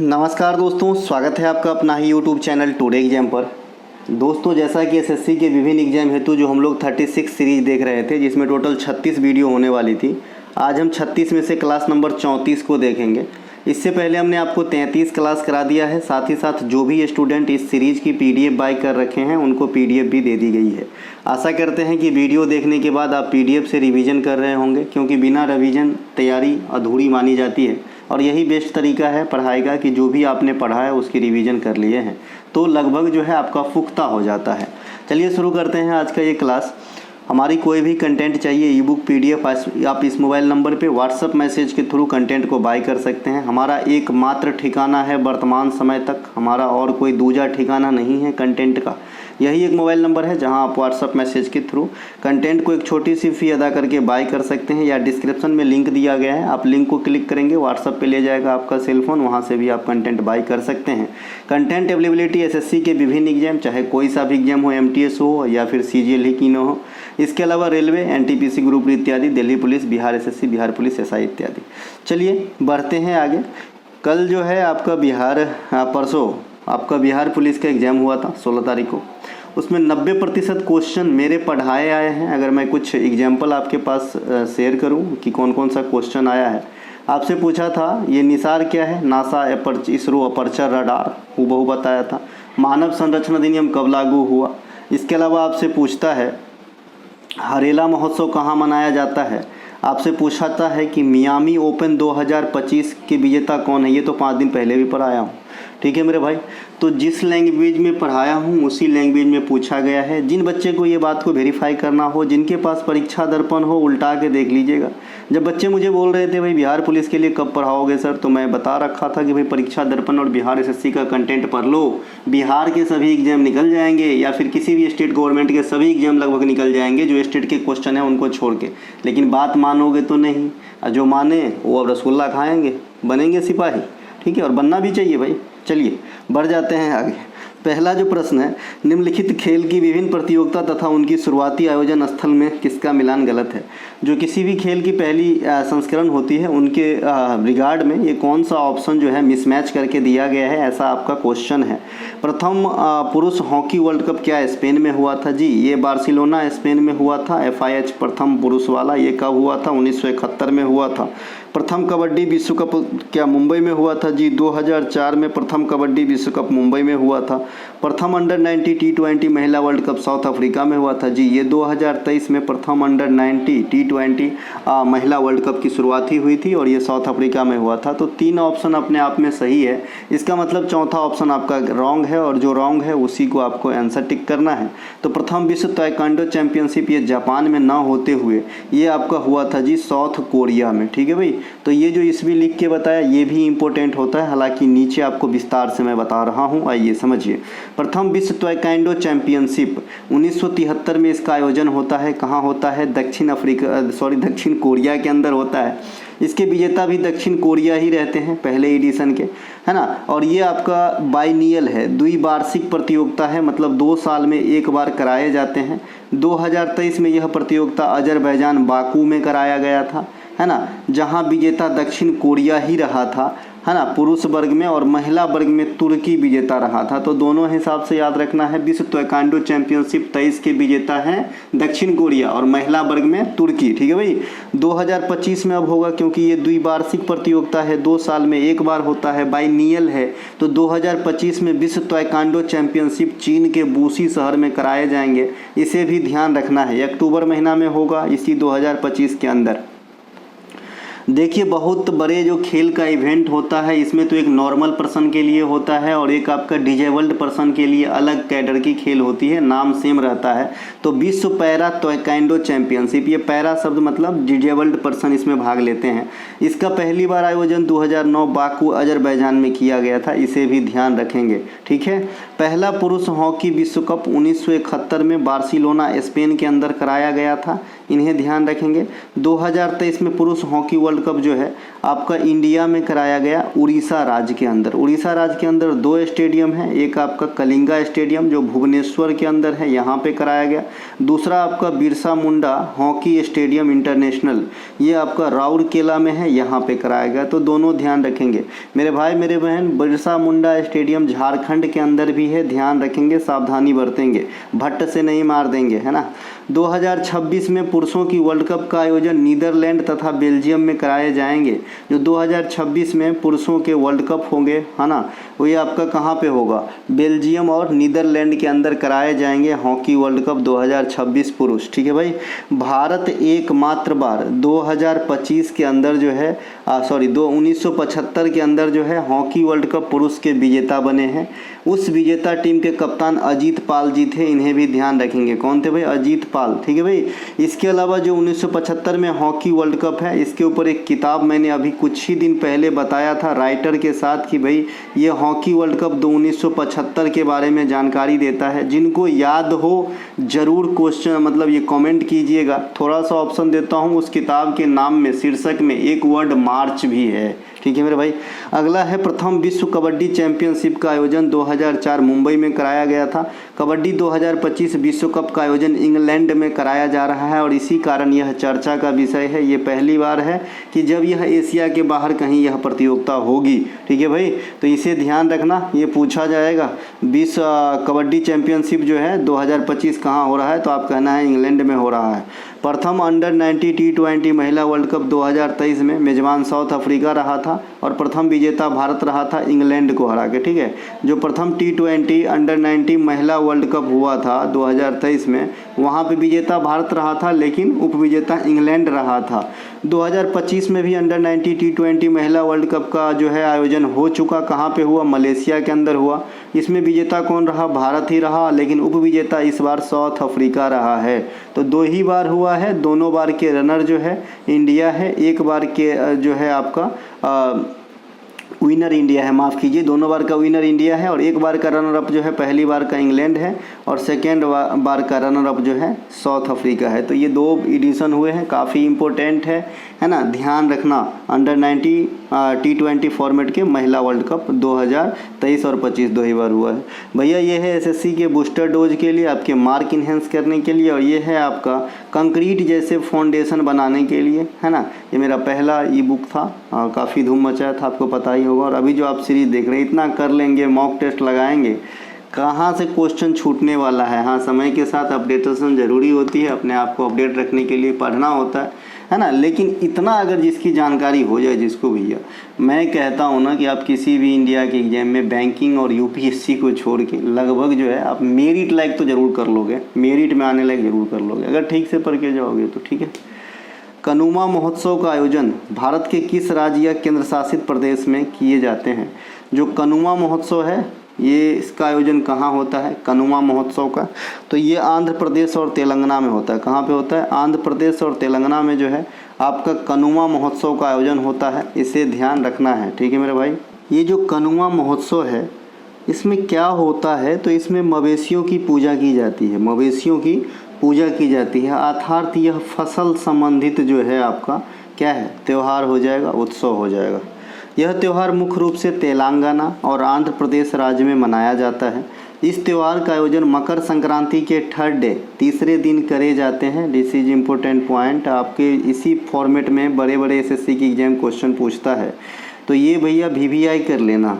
नमस्कार दोस्तों, स्वागत है आपका अपना ही यूट्यूब चैनल टुडे एग्जाम पर। दोस्तों, जैसा कि एसएससी के विभिन्न एग्जाम हेतु जो हम लोग 36 सीरीज देख रहे थे, जिसमें टोटल 36 वीडियो होने वाली थी, आज हम 36 में से क्लास नंबर 34 को देखेंगे। इससे पहले हमने आपको 33 क्लास करा दिया है। साथ ही साथ जो भी स्टूडेंट इस सीरीज़ की पीडीएफ बाय कर रखे हैं उनको पीडीएफ भी दे दी गई है। आशा करते हैं कि वीडियो देखने के बाद आप पीडीएफ से रिवीजन कर रहे होंगे, क्योंकि बिना रिवीजन तैयारी अधूरी मानी जाती है और यही बेस्ट तरीका है पढ़ाई का कि जो भी आपने पढ़ा है उसकी रिवीजन कर लिए हैं तो लगभग जो है आपका पुख्ता हो जाता है। चलिए शुरू करते हैं आज का ये क्लास। हमारी कोई भी कंटेंट चाहिए, ई बुक पीडीएफ, आप इस मोबाइल नंबर पे व्हाट्सअप मैसेज के थ्रू कंटेंट को बाय कर सकते हैं। हमारा एकमात्र ठिकाना है वर्तमान समय तक, हमारा और कोई दूजा ठिकाना नहीं है कंटेंट का। यही एक मोबाइल नंबर है जहां आप व्हाट्सअप मैसेज के थ्रू कंटेंट को एक छोटी सी फ़ी अदा करके बाय कर सकते हैं, या डिस्क्रिप्शन में लिंक दिया गया है, आप लिंक को क्लिक करेंगे व्हाट्सअप पे ले जाएगा आपका सेलफोन, वहां से भी आप कंटेंट बाय कर सकते हैं। कंटेंट अवेलेबिलिटी एसएससी के विभिन्न एग्जाम, चाहे कोई सा भी एग्जाम हो, एमटीएस हो या फिर सीजीएल ही क्यों हो, इसके अलावा रेलवे, एनटीपीसी ग्रुप इत्यादि, Delhi police, Bihar SSC, Bihar police SI इत्यादि। चलिए बढ़ते हैं आगे। कल जो है आपका परसों आपका बिहार पुलिस का एग्ज़ाम हुआ था 16 तारीख को। उसमें 90% क्वेश्चन मेरे पढ़ाए आए हैं। अगर मैं कुछ एग्जाम्पल आपके पास शेयर करूं कि कौन कौन सा क्वेश्चन आया है। आपसे पूछा था ये निसार क्या है, नासा इसरो अपर्चर रडार, हूबहू बताया था। मानव संरक्षण अधिनियम कब लागू हुआ। इसके अलावा आपसे पूछता है हरेला महोत्सव कहाँ मनाया जाता है। आपसे पूछाता है कि मियामी ओपन 2025 के विजेता कौन है। ये तो 5 दिन पहले भी पढ़ाया हूँ, ठीक है मेरे भाई। तो जिस लैंग्वेज में पढ़ाया हूँ उसी लैंग्वेज में पूछा गया है। जिन बच्चे को ये बात को वेरीफाई करना हो, जिनके पास परीक्षा दर्पण हो, उल्टा के देख लीजिएगा। जब बच्चे मुझे बोल रहे थे भाई बिहार पुलिस के लिए कब पढ़ाओगे सर, तो मैं बता रखा था कि भाई परीक्षा दर्पण और बिहार एसएससी का कंटेंट पढ़ लो, बिहार के सभी एग्जाम निकल जाएंगे, या फिर किसी भी स्टेट गवर्नमेंट के सभी एग्जाम लगभग निकल जाएंगे जो स्टेट के क्वेश्चन हैं उनको छोड़ के। लेकिन बात मानोगे तो नहीं, जो माने वो अब रसगुल्ला खाएंगे, बनेंगे सिपाही, ठीक है, और बनना भी चाहिए भाई। चलिए बढ़ जाते हैं आगे। पहला जो प्रश्न है, निम्नलिखित खेल की विभिन्न प्रतियोगिता तथा उनकी शुरुआती आयोजन स्थल में किसका मिलान गलत है। जो किसी भी खेल की पहली संस्करण होती है उनके रिगार्ड में ये कौन सा ऑप्शन जो है मिसमैच करके दिया गया है, ऐसा आपका क्वेश्चन है। प्रथम पुरुष हॉकी वर्ल्ड कप क्या स्पेन में हुआ था जी, ये बार्सिलोना स्पेन में हुआ था। FIH प्रथम पुरुष वाला ये कब हुआ था, 1971 में हुआ था। प्रथम कबड्डी विश्व कप क्या मुंबई में हुआ था जी, 2004 में प्रथम कबड्डी विश्व कप मुंबई में हुआ था। प्रथम अंडर 90 T20 महिला वर्ल्ड कप साउथ अफ्रीका में हुआ था जी, ये 2023 में प्रथम अंडर 90 T20 महिला वर्ल्ड कप की शुरुआत ही हुई थी और ये साउथ अफ्रीका में हुआ था। तो 3 ऑप्शन अपने आप में सही है। इसका मतलब चौथा ऑप्शन आपका रॉन्ग है, और जो रॉन्ग है उसी को आपको आंसर टिक करना है। तो प्रथम विश्व ताइक्वांडो चैंपियनशिप ये जापान में ना होते हुए ये आपका हुआ था जी साउथ कोरिया में, ठीक है भाई। तो ये जो ईस्वी लिख के बताया ये भी इंपॉर्टेंट होता है, हालांकि नीचे आपको विस्तार से मैं बता रहा हूँ, आइए समझिए। प्रथम विश्व ताइक्वांडो चैंपियनशिप 1973 में इसका आयोजन होता है। कहाँ होता है, दक्षिण कोरिया के अंदर होता है। इसके विजेता भी दक्षिण कोरिया ही रहते हैं पहले एडिशन के, है ना। और ये आपका बाइनियल है, द्विवार्षिक प्रतियोगिता है, मतलब 2 साल में एक बार कराए जाते हैं। 2023 में यह प्रतियोगिता अजरबैजान बाकू में कराया गया था, है ना, जहां विजेता दक्षिण कोरिया ही रहा था, है ना, पुरुष वर्ग में, और महिला वर्ग में तुर्की विजेता रहा था। तो दोनों हिसाब से याद रखना है। विश्व ताइक्वांडो चैंपियनशिप 23 के विजेता हैं दक्षिण कोरिया और महिला वर्ग में तुर्की, ठीक है भाई। 2025 में अब होगा, क्योंकि ये द्विवार्षिक प्रतियोगिता है, 2 साल में एक बार होता है, बाइनियल है। तो 2025 में विश्व ताइक्वांडो चैंपियनशिप चीन के बूसी शहर में कराए जाएंगे, इसे भी ध्यान रखना है। अक्टूबर महीना में होगा इसी 2025 के अंदर। देखिए बहुत बड़े जो खेल का इवेंट होता है इसमें तो एक नॉर्मल पर्सन के लिए होता है और एक आपका डिजेबल्ड पर्सन के लिए अलग कैडर की खेल होती है, नाम सेम रहता है। तो विश्व पैरा ताइक्वांडो चैंपियनशिप, ये पैरा शब्द मतलब डिजेबल्ड पर्सन इसमें भाग लेते हैं। इसका पहली बार आयोजन 2009 बाकू अजरबैजान में किया गया था, इसे भी ध्यान रखेंगे, ठीक है। पहला पुरुष हॉकी विश्व कप 1971 में बार्सिलोना स्पेन के अंदर कराया गया था। इन्हें ध्यान रखेंगे। 2023 में पुरुष हॉकी वर्ल्ड कप जो है आपका इंडिया में कराया गया, उड़ीसा राज्य के अंदर। उड़ीसा राज्य के अंदर 2 स्टेडियम है, एक आपका कलिंगा स्टेडियम जो भुवनेश्वर के अंदर है, यहाँ पे कराया गया। दूसरा आपका Birsa Munda hockey stadium international, ये आपका राउरकेला में है, यहाँ पे कराया गया। तो दोनों ध्यान रखेंगे मेरे भाई मेरे बहन। बिरसा मुंडा स्टेडियम झारखंड के अंदर भी है, ध्यान रखेंगे, सावधानी बरतेंगे, भट्ट से नहीं मार देंगे, है ना। 2026 में पुरुषों की वर्ल्ड कप का आयोजन नीदरलैंड तथा बेल्जियम में कराए जाएंगे। जो 2026 में पुरुषों के वर्ल्ड कप होंगे, है ना, वो ये आपका कहाँ पे होगा, बेल्जियम और नीदरलैंड के अंदर कराए जाएंगे हॉकी वर्ल्ड कप 2026 पुरुष। ठीक है भाई। भारत एकमात्र बार 2025 के अंदर जो है 1975 के अंदर जो है हॉकी वर्ल्ड कप पुरुष के विजेता बने हैं। उस विजेता टीम के कप्तान अजीत पाल जी थे, इन्हें भी ध्यान रखेंगे। कौन थे भाई? अजीत पाल। ठीक है भाई। इसके अलावा जो 1975 में हॉकी वर्ल्ड कप है, इसके ऊपर एक किताब मैंने अभी कुछ ही दिन पहले बताया था राइटर के साथ कि भाई ये हॉकी वर्ल्ड कप 1975 के बारे में जानकारी देता है। जिनको याद हो ज़रूर क्वेश्चन मतलब ये कमेंट कीजिएगा। थोड़ा सा ऑप्शन देता हूँ, उस किताब के नाम में शीर्षक में एक वर्ड मार्च भी है। ठीक है मेरे भाई। अगला है प्रथम विश्व कबड्डी चैंपियनशिप का आयोजन 2004 मुंबई में कराया गया था। कबड्डी 2025 विश्व कप का आयोजन इंग्लैंड में कराया जा रहा है और इसी कारण यह चर्चा का विषय है। ये पहली बार है कि जब यह एशिया के बाहर कहीं यह प्रतियोगिता होगी। ठीक है भाई, तो इसे ध्यान रखना, ये पूछा जाएगा। विश्व कबड्डी चैंपियनशिप जो है 2025 कहाँ हो रहा है, तो आप कहना है इंग्लैंड में हो रहा है। प्रथम अंडर 90 T20 महिला वर्ल्ड कप 2023 में मेजबान साउथ अफ्रीका रहा था और प्रथम विजेता भारत रहा था इंग्लैंड को हरा के। ठीक है। जो प्रथम T20 अंडर 90 महिला वर्ल्ड कप हुआ था 2023 में, वहाँ पे विजेता भारत रहा था लेकिन उपविजेता इंग्लैंड रहा था। 2025 में भी अंडर 90 T20 महिला वर्ल्ड कप का जो है आयोजन हो चुका। कहाँ पे हुआ? मलेशिया के अंदर हुआ। इसमें विजेता कौन रहा? भारत ही रहा, लेकिन उपविजेता इस बार साउथ अफ्रीका रहा है। तो 2 ही बार हुआ है, दोनों बार के रनर जो है इंडिया है, एक बार के जो है आपका विनर इंडिया है, माफ़ कीजिए, दोनों बार का विनर इंडिया है और एक बार का रनर अप जो है पहली बार का इंग्लैंड है और सेकेंड बार का रनर अप जो है साउथ अफ्रीका है। तो ये 2 एडिशन हुए हैं, काफ़ी इम्पोर्टेंट है ना, ध्यान रखना। अंडर 90 T20 फॉर्मेट के महिला वर्ल्ड कप 2023 और 25 2 ही बार हुआ है। भैया ये है एसएससी के बूस्टर डोज के लिए, आपके मार्क इन्हेंस करने के लिए, और ये है आपका कंक्रीट जैसे फाउंडेशन बनाने के लिए, है ना। ये मेरा पहला ई बुक था, काफ़ी धूम मचाया था, आपको पता ही होगा। और अभी जो आप सीरीज़ देख रहे हैं, इतना कर लेंगे, मॉक टेस्ट लगाएंगे, कहाँ से क्वेश्चन छूटने वाला है। हाँ, समय के साथ अपडेटेशन ज़रूरी होती है, अपने आप को अपडेट रखने के लिए पढ़ना होता है ना। लेकिन इतना अगर जिसकी जानकारी हो जाए, जिसको भैया मैं कहता हूँ ना कि आप किसी भी इंडिया के एग्जाम में बैंकिंग और यूपीएससी को छोड़ के लगभग जो है आप मेरिट लायक तो ज़रूर कर लोगे, मेरिट में आने लायक ज़रूर कर लोगे अगर ठीक से पढ़ के जाओगे तो। ठीक है। कनुमा महोत्सव का आयोजन भारत के किस राज्य या केंद्र शासित प्रदेश में किए जाते हैं? जो कनुमा महोत्सव है ये इसका आयोजन कहाँ होता है? कनुमा महोत्सव का, तो ये आंध्र प्रदेश और तेलंगाना में होता है। कहाँ पे होता है? आंध्र प्रदेश और तेलंगाना में जो है आपका कनुमा महोत्सव का आयोजन होता है, इसे ध्यान रखना है। ठीक है मेरे भाई। ये जो कनुमा महोत्सव है इसमें क्या होता है, तो इसमें मवेशियों की पूजा की जाती है, मवेशियों की पूजा की जाती है। अर्थात यह फसल संबंधित जो है आपका क्या है, त्यौहार हो जाएगा, उत्सव हो जाएगा। यह त्यौहार मुख्य रूप से तेलंगाना और आंध्र प्रदेश राज्य में मनाया जाता है। इस त्यौहार का आयोजन मकर संक्रांति के 3rd डे, तीसरे दिन करे जाते हैं। दिस इज इम्पोर्टेंट पॉइंट, आपके इसी फॉर्मेट में बड़े बड़े एसएससी की एग्जाम क्वेश्चन पूछता है, तो ये भैया VVI कर लेना,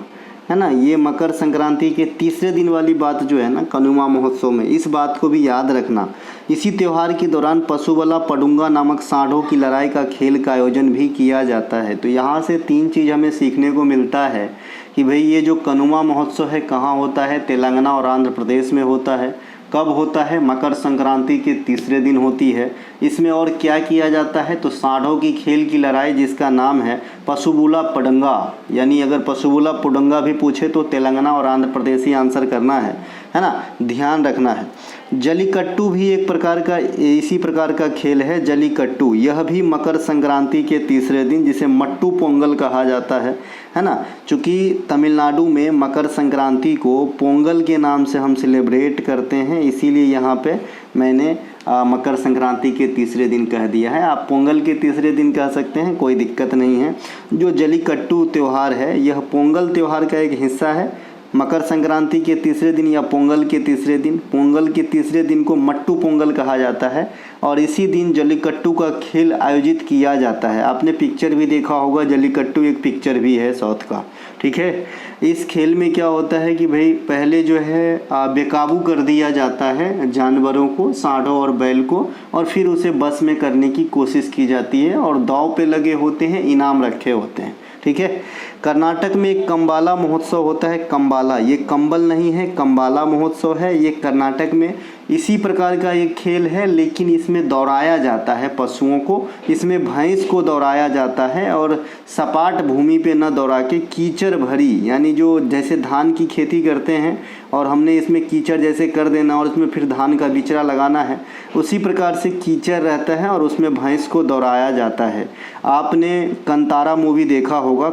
है ना। ये मकर संक्रांति के तीसरे दिन वाली बात जो है ना कनुमा महोत्सव में, इस बात को भी याद रखना। इसी त्यौहार के दौरान पशुबला पडुंगा नामक सांडों की लड़ाई का खेल का आयोजन भी किया जाता है। तो यहाँ से 3 चीज़ हमें सीखने को मिलता है कि भाई ये जो कनुमा महोत्सव है कहाँ होता है? तेलंगाना और आंध्र प्रदेश में होता है। कब होता है? मकर संक्रांति के तीसरे दिन होती है। इसमें और क्या किया जाता है? तो सांडों की खेल की लड़ाई जिसका नाम है पशुबुला पडंगा, यानी अगर पशुबुला पुडंगा भी पूछे तो तेलंगाना और आंध्र प्रदेश ही आंसर करना है ना, ध्यान रखना है। जलीकट्टू भी एक प्रकार का इसी प्रकार का खेल है, जलीकट्टू। यह भी मकर संक्रांति के तीसरे दिन, जिसे मट्टू पोंगल कहा जाता है ना। चूँकि तमिलनाडु में मकर संक्रांति को पोंगल के नाम से हम सेलिब्रेट करते हैं, इसीलिए यहाँ पे मैंने मकर संक्रांति के तीसरे दिन कह दिया है। आप पोंगल के तीसरे दिन कह सकते हैं, कोई दिक्कत नहीं है। जो जल्लीकट्टू त्यौहार है यह पोंगल त्यौहार का एक हिस्सा है। मकर संक्रांति के तीसरे दिन या पोंगल के तीसरे दिन को मट्टू पोंगल कहा जाता है और इसी दिन जल्लीकट्टू का खेल आयोजित किया जाता है। आपने पिक्चर भी देखा होगा, जल्लीकट्टू एक पिक्चर भी है साउथ का, ठीक है। इस खेल में क्या होता है कि भाई पहले जो है बेकाबू कर दिया जाता है जानवरों को, सांडों और बैल को, और फिर उसे बस में करने की कोशिश की जाती है और दांव पे लगे होते हैं, इनाम रखे होते हैं, ठीक है। कर्नाटक में एक कंबाला महोत्सव होता है। कंबाला, ये कंबल नहीं है, कंबाला महोत्सव है। ये कर्नाटक में इसी प्रकार का एक खेल है, लेकिन इसमें दौड़ाया जाता है पशुओं को। इसमें भैंस को दौड़ाया जाता है और सपाट भूमि पे न दौड़ा के कीचड़ भरी, यानी जो जैसे धान की खेती करते हैं और हमने इसमें कीचड़ जैसे कर देना और उसमें फिर धान का बिचड़ा लगाना है, उसी प्रकार से कीचड़ रहता है और उसमें भैंस को दौड़ाया जाता है। आपने कंतारा मूवी देखा होगा,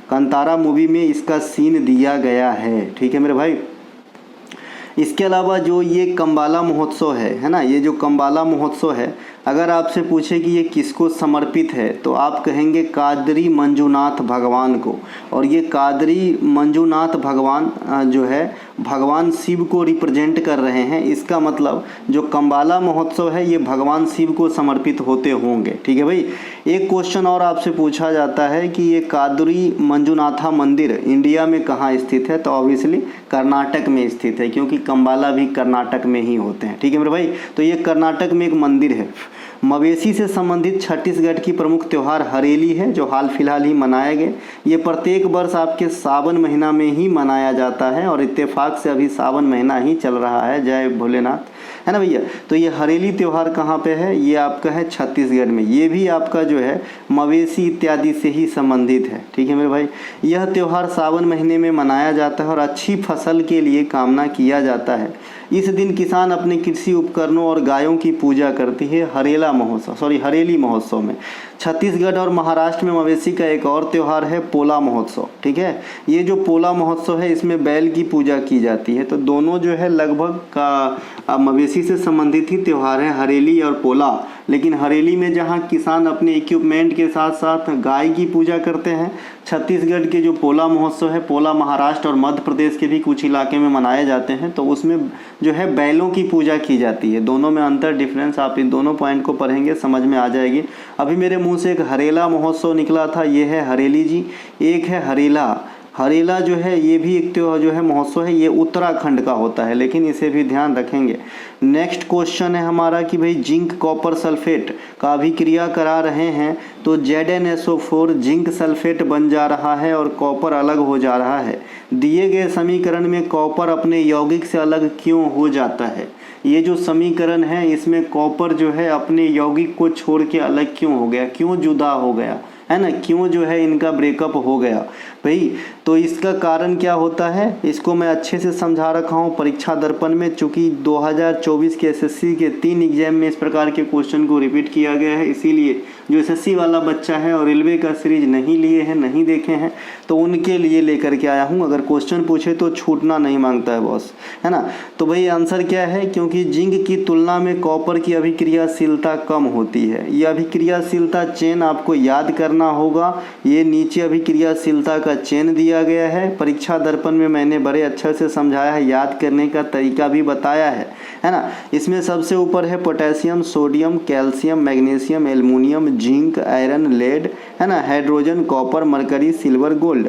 कंतारा मूवी में इसका सीन दिया गया है, ठीक है मेरे भाई। इसके अलावा जो ये कंबाला महोत्सव है ना, ये जो कंबाला महोत्सव है, अगर आपसे पूछे कि ये किसको समर्पित है तो आप कहेंगे कादरी मंजूनाथ भगवान को। और ये कादरी मंजूनाथ भगवान जो है भगवान शिव को रिप्रेजेंट कर रहे हैं। इसका मतलब जो कंबाला महोत्सव है ये भगवान शिव को समर्पित होते होंगे, ठीक है भाई। एक क्वेश्चन और आपसे पूछा जाता है कि ये कादरी मंजूनाथा मंदिर इंडिया में कहाँ स्थित है, तो ऑब्वियसली कर्नाटक में स्थित है, क्योंकि कंबाला भी कर्नाटक में ही होते हैं, ठीक है मेरे भाई। तो ये कर्नाटक में एक मंदिर है। मवेशी से संबंधित छत्तीसगढ़ की प्रमुख त्यौहार हरेली है, जो हाल फिलहाल ही मनाए गए। ये प्रत्येक वर्ष आपके सावन महीना में ही मनाया जाता है और इत्तेफाक से अभी सावन महीना ही चल रहा है, जय भोलेनाथ, है ना भैया। तो ये हरेली त्यौहार कहाँ पे है, ये आपका है छत्तीसगढ़ में। ये भी आपका जो है मवेशी इत्यादि से ही संबंधित है, ठीक है मेरे भाई। यह त्यौहार सावन महीने में मनाया जाता है और अच्छी फसल के लिए कामना किया जाता है। इस दिन किसान अपने कृषि उपकरणों और गायों की पूजा करती है। हरेली महोत्सव में छत्तीसगढ़ और महाराष्ट्र में मवेशी का एक और त्यौहार है पोला महोत्सव, ठीक है। ये जो पोला महोत्सव है इसमें बैल की पूजा की जाती है। तो दोनों जो है लगभग का मवेशी से संबंधित ही त्यौहार है, हरेली और पोला। लेकिन हरेली में जहाँ किसान अपने इक्विपमेंट के साथ साथ गाय की पूजा करते हैं, छत्तीसगढ़ के जो पोला महोत्सव है, पोला महाराष्ट्र और मध्य प्रदेश के भी कुछ इलाके में मनाए जाते हैं, तो उसमें जो है बैलों की पूजा की जाती है। दोनों में अंतर डिफरेंस आप इन दोनों पॉइंट को पढ़ेंगे समझ में आ जाएगी। अभी मेरे मुंह से एक हरेला महोत्सव निकला था, ये है हरेली जी। एक है हरेला जो है ये भी एक त्योहार जो है महोत्सव है, ये उत्तराखंड का होता है, लेकिन इसे भी ध्यान रखेंगे। नेक्स्ट क्वेश्चन है हमारा कि भाई जिंक कॉपर सल्फेट का अभिक्रिया करा रहे हैं तो ZnSO4 जिंक सल्फेट बन जा रहा है और कॉपर अलग हो जा रहा है। दिए गए समीकरण में कॉपर अपने यौगिक से अलग क्यों हो जाता है। ये जो समीकरण है इसमें कॉपर जो है अपने यौगिक को छोड़ के अलग क्यों हो गया, क्यों जुदा हो गया, है ना, क्यों जो है इनका ब्रेकअप हो गया भाई। तो इसका कारण क्या होता है इसको मैं अच्छे से समझा रखा हूँ परीक्षा दर्पण में। चूँकि 2024 के SSC के 3 एग्जाम में इस प्रकार के क्वेश्चन को रिपीट किया गया है, इसीलिए जो SSC वाला बच्चा है और रेलवे का सीरीज नहीं लिए हैं, नहीं देखे हैं, तो उनके लिए लेकर के आया हूँ। अगर क्वेश्चन पूछे तो छूटना नहीं मांगता है बॉस, है ना। तो भाई आंसर क्या है, क्योंकि जिंक की तुलना में कॉपर की अभिक्रियाशीलता कम होती है। ये अभिक्रियाशीलता चेन आपको याद करना होगा। ये नीचे अभिक्रियाशीलता का चेन दिया गया है, परीक्षा दर्पण में मैंने बड़े अच्छे से समझाया है, याद करने का तरीका भी बताया है ना। इसमें सबसे ऊपर है potassium, sodium, calcium, magnesium, aluminium, zinc, iron, lead, है ना, hydrogen, copper, mercury, silver, gold.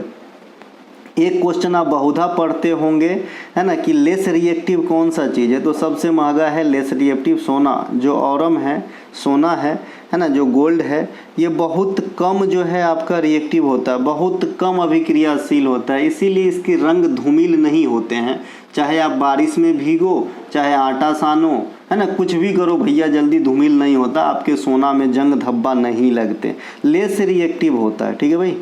एक क्वेश्चन आप बहुधा पढ़ते होंगे, है ना, कि लेस रिएक्टिव कौन सा चीज़ है, तो सबसे महंगा है लेस रिएक्टिव सोना। जो औरम है सोना है ना, जो गोल्ड है ये बहुत कम जो है आपका रिएक्टिव होता है, बहुत कम अभिक्रियाशील होता है, इसीलिए इसके रंग धूमिल नहीं होते हैं। चाहे आप बारिश में भीगो, चाहे आटा सानो, है ना, कुछ भी करो भैया, जल्दी धूमिल नहीं होता, आपके सोना में जंग धब्बा नहीं लगते, लेस रिएक्टिव होता है, ठीक है भाई।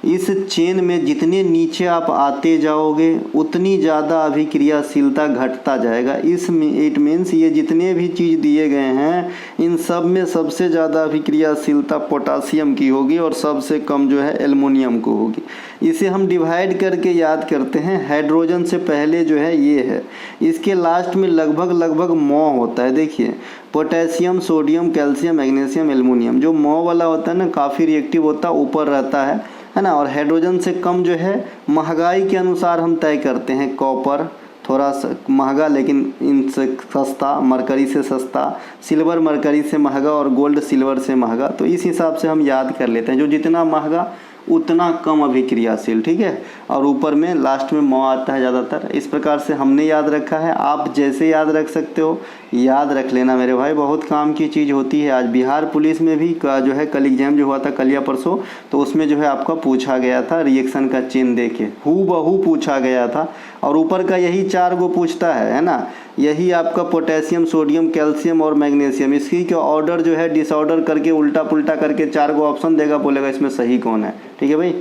इस चेन में जितने नीचे आप आते जाओगे उतनी ज़्यादा अभिक्रियाशीलता घटता जाएगा। इट मीन्स ये जितने भी चीज़ दिए गए हैं इन सब में सबसे ज़्यादा अभिक्रियाशीलता पोटासियम की होगी और सबसे कम जो है एल्युमिनियम को होगी। इसे हम डिवाइड करके याद करते हैं। हाइड्रोजन से पहले जो है ये है, इसके लास्ट में लगभग मौ होता है। देखिए potassium, sodium, calcium, magnesium, aluminium, जो मौ वाला होता है ना काफ़ी रिएक्टिव होता है, ऊपर रहता है ना। और हाइड्रोजन से कम जो है महंगाई के अनुसार हम तय करते हैं। कॉपर थोड़ा सा महंगा लेकिन इनसे सस्ता, मरकरी से सस्ता, सिल्वर मरकरी से महंगा और गोल्ड सिल्वर से महंगा। तो इस हिसाब से हम याद कर लेते हैं, जो जितना महंगा उतना कम अभिक्रियाशील, ठीक है। और ऊपर में लास्ट में मौ आता है ज़्यादातर। इस प्रकार से हमने याद रखा है, आप जैसे याद रख सकते हो याद रख लेना मेरे भाई, बहुत काम की चीज़ होती है। आज बिहार पुलिस में भी जो है कल एग्जाम जो हुआ था कल या परसों, तो उसमें जो है आपका पूछा गया था रिएक्शन का चेन देके हूबहू पूछा गया था। और ऊपर का यही 4 गो पूछता है ना, यही आपका पोटेशियम, सोडियम, कैल्शियम और मैग्नीशियम। इसकी का ऑर्डर जो है डिसऑर्डर करके उल्टा पुल्टा करके 4 गो ऑप्शन देगा, बोलेगा इसमें सही कौन है, ठीक है भाई।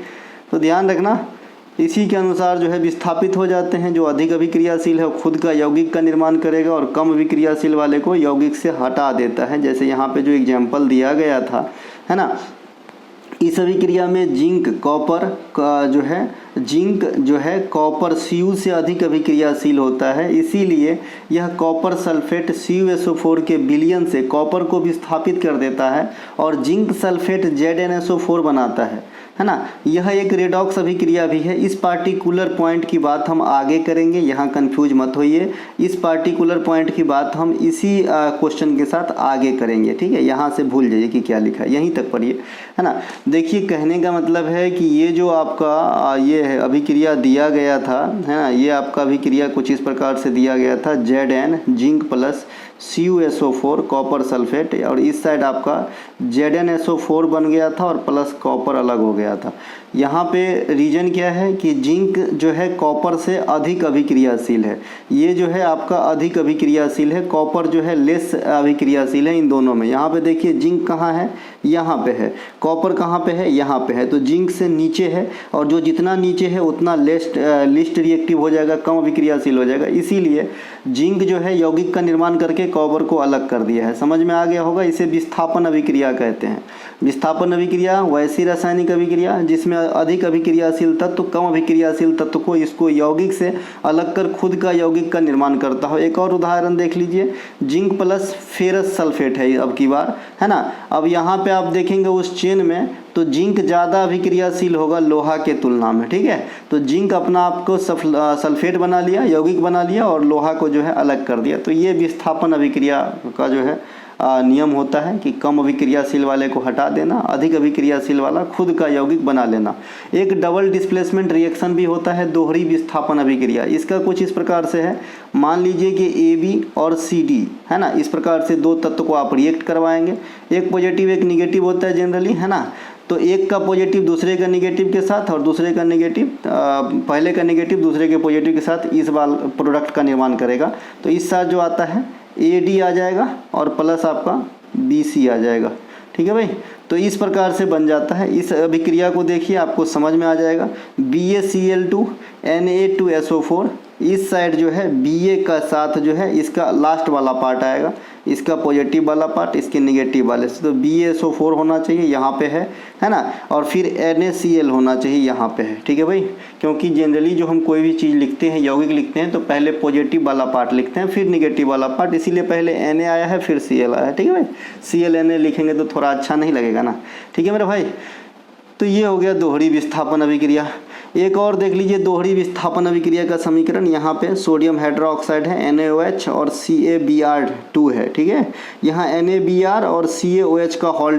तो ध्यान रखना, इसी के अनुसार जो है विस्थापित हो जाते हैं। जो अधिक अभिक्रियाशील है खुद का यौगिक का निर्माण करेगा और कम अभिक्रियाशील वाले को यौगिक से हटा देता है। जैसे यहाँ पे जो एग्जाम्पल दिया गया था, है ना, इस अभिक्रिया में जिंक कॉपर का जो है जिंक जो है कॉपर Cu से अधिक अभिक्रियाशील होता है, इसीलिए यह कॉपर सल्फेट CuSO4 के विलयन से कॉपर को विस्थापित कर देता है और जिंक सल्फेट ZnSO4 बनाता है ना। यह एक रेडॉक्स अभिक्रिया भी है। इस पार्टिकुलर पॉइंट की बात हम आगे करेंगे, यहाँ कंफ्यूज मत होइए। इस पार्टिकुलर पॉइंट की बात हम इसी क्वेश्चन के साथ आगे करेंगे, ठीक है। यहाँ से भूल जाइए कि क्या लिखा है, यहीं तक पढ़िए, है ना। देखिए कहने का मतलब है कि ये जो आपका ये है अभिक्रिया दिया गया था, है ना, ये आपका अभिक्रिया कुछ इस प्रकार से दिया गया था, Zn zinc plus CuSO4 copper sulphate, और इस साइड आपका ZnSO4 बन गया था और प्लस कॉपर अलग हो गया था। यहाँ पे रीजन क्या है कि जिंक जो है कॉपर से अधिक अभिक्रियाशील है, ये जो है आपका अधिक अभिक्रियाशील है, कॉपर जो है लेस अभिक्रियाशील है इन दोनों में। यहाँ पे देखिए जिंक कहाँ है, यहाँ पे है, कॉपर कहाँ पे है, यहाँ पे है, तो जिंक से नीचे है और जो जितना नीचे है उतना लिस्ट रिएक्टिव हो जाएगा, कम अभिक्रियाशील हो जाएगा। इसीलिए जिंक जो है यौगिक का निर्माण करके कॉपर को अलग कर दिया है। समझ में आ गया होगा, इसे विस्थापन अभिक्रिया कहते हैं। विस्थापन अभिक्रिया वैसी रासायनिक अभिक्रिया जिसमें अधिक अभिक्रियाशील तत्व कम अभिक्रियाशील तत्व को इसको यौगिक से अलग कर खुद का यौगिक का निर्माण करता हो। एक और उदाहरण देख लीजिए, जिंक प्लस फेरस सल्फेट है अब की बार, है ना। अब यहाँ पे आप देखेंगे उस चेन में तो जिंक ज़्यादा अभिक्रियाशील होगा लोहा के तुलना में, ठीक है। तो जिंक अपना आपको सल्फेट बना लिया, यौगिक बना लिया और लोहा को जो है अलग कर दिया। तो ये विस्थापन अभिक्रिया का जो है नियम होता है कि कम अभिक्रियाशील वाले को हटा देना, अधिक अभिक्रियाशील वाला खुद का यौगिक बना लेना। एक डबल डिस्प्लेसमेंट रिएक्शन भी होता है, दोहरी विस्थापन अभिक्रिया। इसका कुछ इस प्रकार से है, मान लीजिए कि AB और CD, है ना, इस प्रकार से 2 तत्व को आप रिएक्ट करवाएंगे। एक पॉजिटिव एक निगेटिव होता है जनरली, है ना। तो एक का पॉजिटिव दूसरे का निगेटिव के साथ और दूसरे का निगेटिव पहले का निगेटिव दूसरे के पॉजिटिव के साथ इस बार प्रोडक्ट का निर्माण करेगा। तो इस साथ जो आता है AD आ जाएगा और प्लस आपका BC आ जाएगा, ठीक है भाई। तो इस प्रकार से बन जाता है। इस अभिक्रिया को देखिए आपको समझ में आ जाएगा। BaCl2 Na2SO4, इस साइड जो है Ba का साथ जो है इसका लास्ट वाला पार्ट आएगा, इसका पॉजिटिव वाला पार्ट इसके निगेटिव वाले से। तो BaSO4 होना चाहिए, यहाँ पे है ना, और फिर NaCl होना चाहिए, यहाँ पे है, ठीक है भाई। क्योंकि जनरली जो हम कोई भी चीज़ लिखते हैं यौगिक लिखते हैं तो पहले पॉजिटिव वाला पार्ट लिखते हैं फिर निगेटिव वाला पार्ट, इसीलिए पहले Na आया है फिर Cl आया है, ठीक है भाई। ClNa लिखेंगे तो थोड़ा अच्छा नहीं लगेगा ना, ठीक है मेरे भाई। तो ये हो गया दोहरी विस्थापन अभिक्रिया। एक और देख लीजिए दोहरी विस्थापन अभिक्रिया का समीकरण। यहाँ पे सोडियम हाइड्रोक्साइड है NaOH और CaBr2 है, ठीक है। यहाँ NaBr और CaOH का हॉल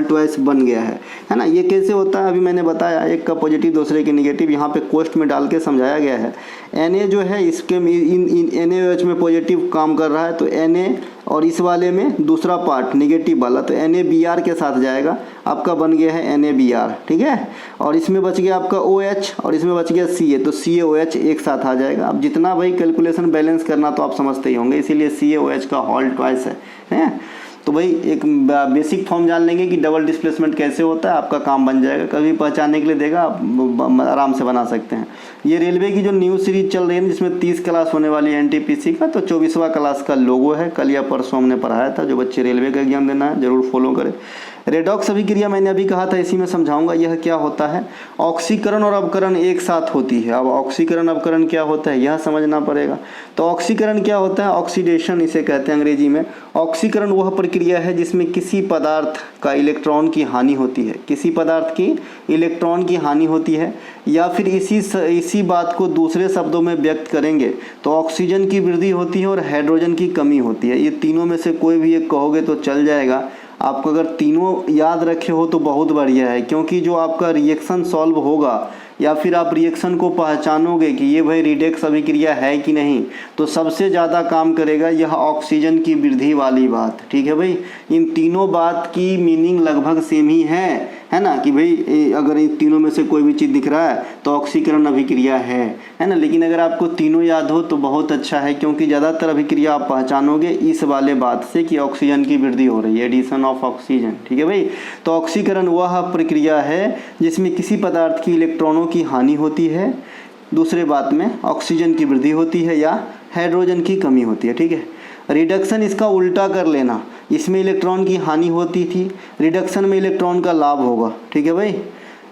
ट्वाइस बन गया है ना। ये कैसे होता है अभी मैंने बताया, एक का पॉजिटिव दूसरे के निगेटिव, यहाँ पे कोष्ठ में डाल के समझाया गया है। Na जो है इसके इन NaOH में पॉजिटिव काम कर रहा है, तो Na और इस वाले में दूसरा पार्ट निगेटिव वाला, तो NaBr के साथ जाएगा, आपका बन गया है NaBr, ठीक है। और इसमें बच गया आपका OH और इसमें बच गया Ca, तो CaOH एक साथ आ जाएगा। अब जितना भाई कैलकुलेशन बैलेंस करना तो आप समझते ही होंगे, इसीलिए CaOH का हॉल ट्वाइस है। तो भाई एक बेसिक फॉर्म जान लेंगे कि डबल डिस्प्लेसमेंट कैसे होता है, आपका काम बन जाएगा। कभी पहचानने के लिए देगा, आप आराम से बना सकते हैं। ये रेलवे की जो न्यू सीरीज चल रही है जिसमें 30 क्लास होने वाली है एनटीपीसी का, तो 24वां क्लास का लोगो है। कल या परसों हमने पढ़ाया था। जो बच्चे रेलवे का एग्जाम देना है जरूर फॉलो करें। रेडॉक्स अभिक्रिया मैंने अभी कहा था, इसी में समझाऊंगा यह क्या होता है। ऑक्सीकरण और अवकरण एक साथ होती है। अब ऑक्सीकरण अवकरण क्या होता है यह समझना पड़ेगा। तो ऑक्सीकरण क्या होता है? ऑक्सीडेशन इसे कहते हैं अंग्रेजी में। ऑक्सीकरण वह प्रक्रिया है जिसमें किसी पदार्थ का इलेक्ट्रॉन की हानि होती है, किसी पदार्थ की इलेक्ट्रॉन की हानि होती है, या फिर इसी बात को दूसरे शब्दों में व्यक्त करेंगे तो ऑक्सीजन की वृद्धि होती है और हाइड्रोजन की कमी होती है। ये तीनों में से कोई भी एक कहोगे तो चल जाएगा। आपको अगर तीनों याद रखे हो तो बहुत बढ़िया है, क्योंकि जो आपका रिएक्शन सॉल्व होगा या फिर आप रिएक्शन को पहचानोगे कि ये भाई रिडक्स अभिक्रिया है कि नहीं, तो सबसे ज़्यादा काम करेगा यह ऑक्सीजन की वृद्धि वाली बात। ठीक है भाई, इन तीनों बात की मीनिंग लगभग सेम ही है ना, कि भाई अगर इन तीनों में से कोई भी चीज़ दिख रहा है तो ऑक्सीकरण अभिक्रिया है ना। लेकिन अगर आपको तीनों याद हो तो बहुत अच्छा है, क्योंकि ज़्यादातर अभिक्रिया आप पहचानोगे इस वाले बात से कि ऑक्सीजन की वृद्धि हो रही है, एडिशन ऑफ ऑक्सीजन। ठीक है भाई, तो ऑक्सीकरण वह प्रक्रिया है जिसमें किसी पदार्थ की इलेक्ट्रॉनों की हानि होती है, दूसरे बात में ऑक्सीजन की वृद्धि होती है या हाइड्रोजन की कमी होती है। ठीक है, रिडक्शन इसका उल्टा कर लेना, इसमें इलेक्ट्रॉन की हानि होती थी, रिडक्शन में इलेक्ट्रॉन का लाभ होगा। ठीक है भाई,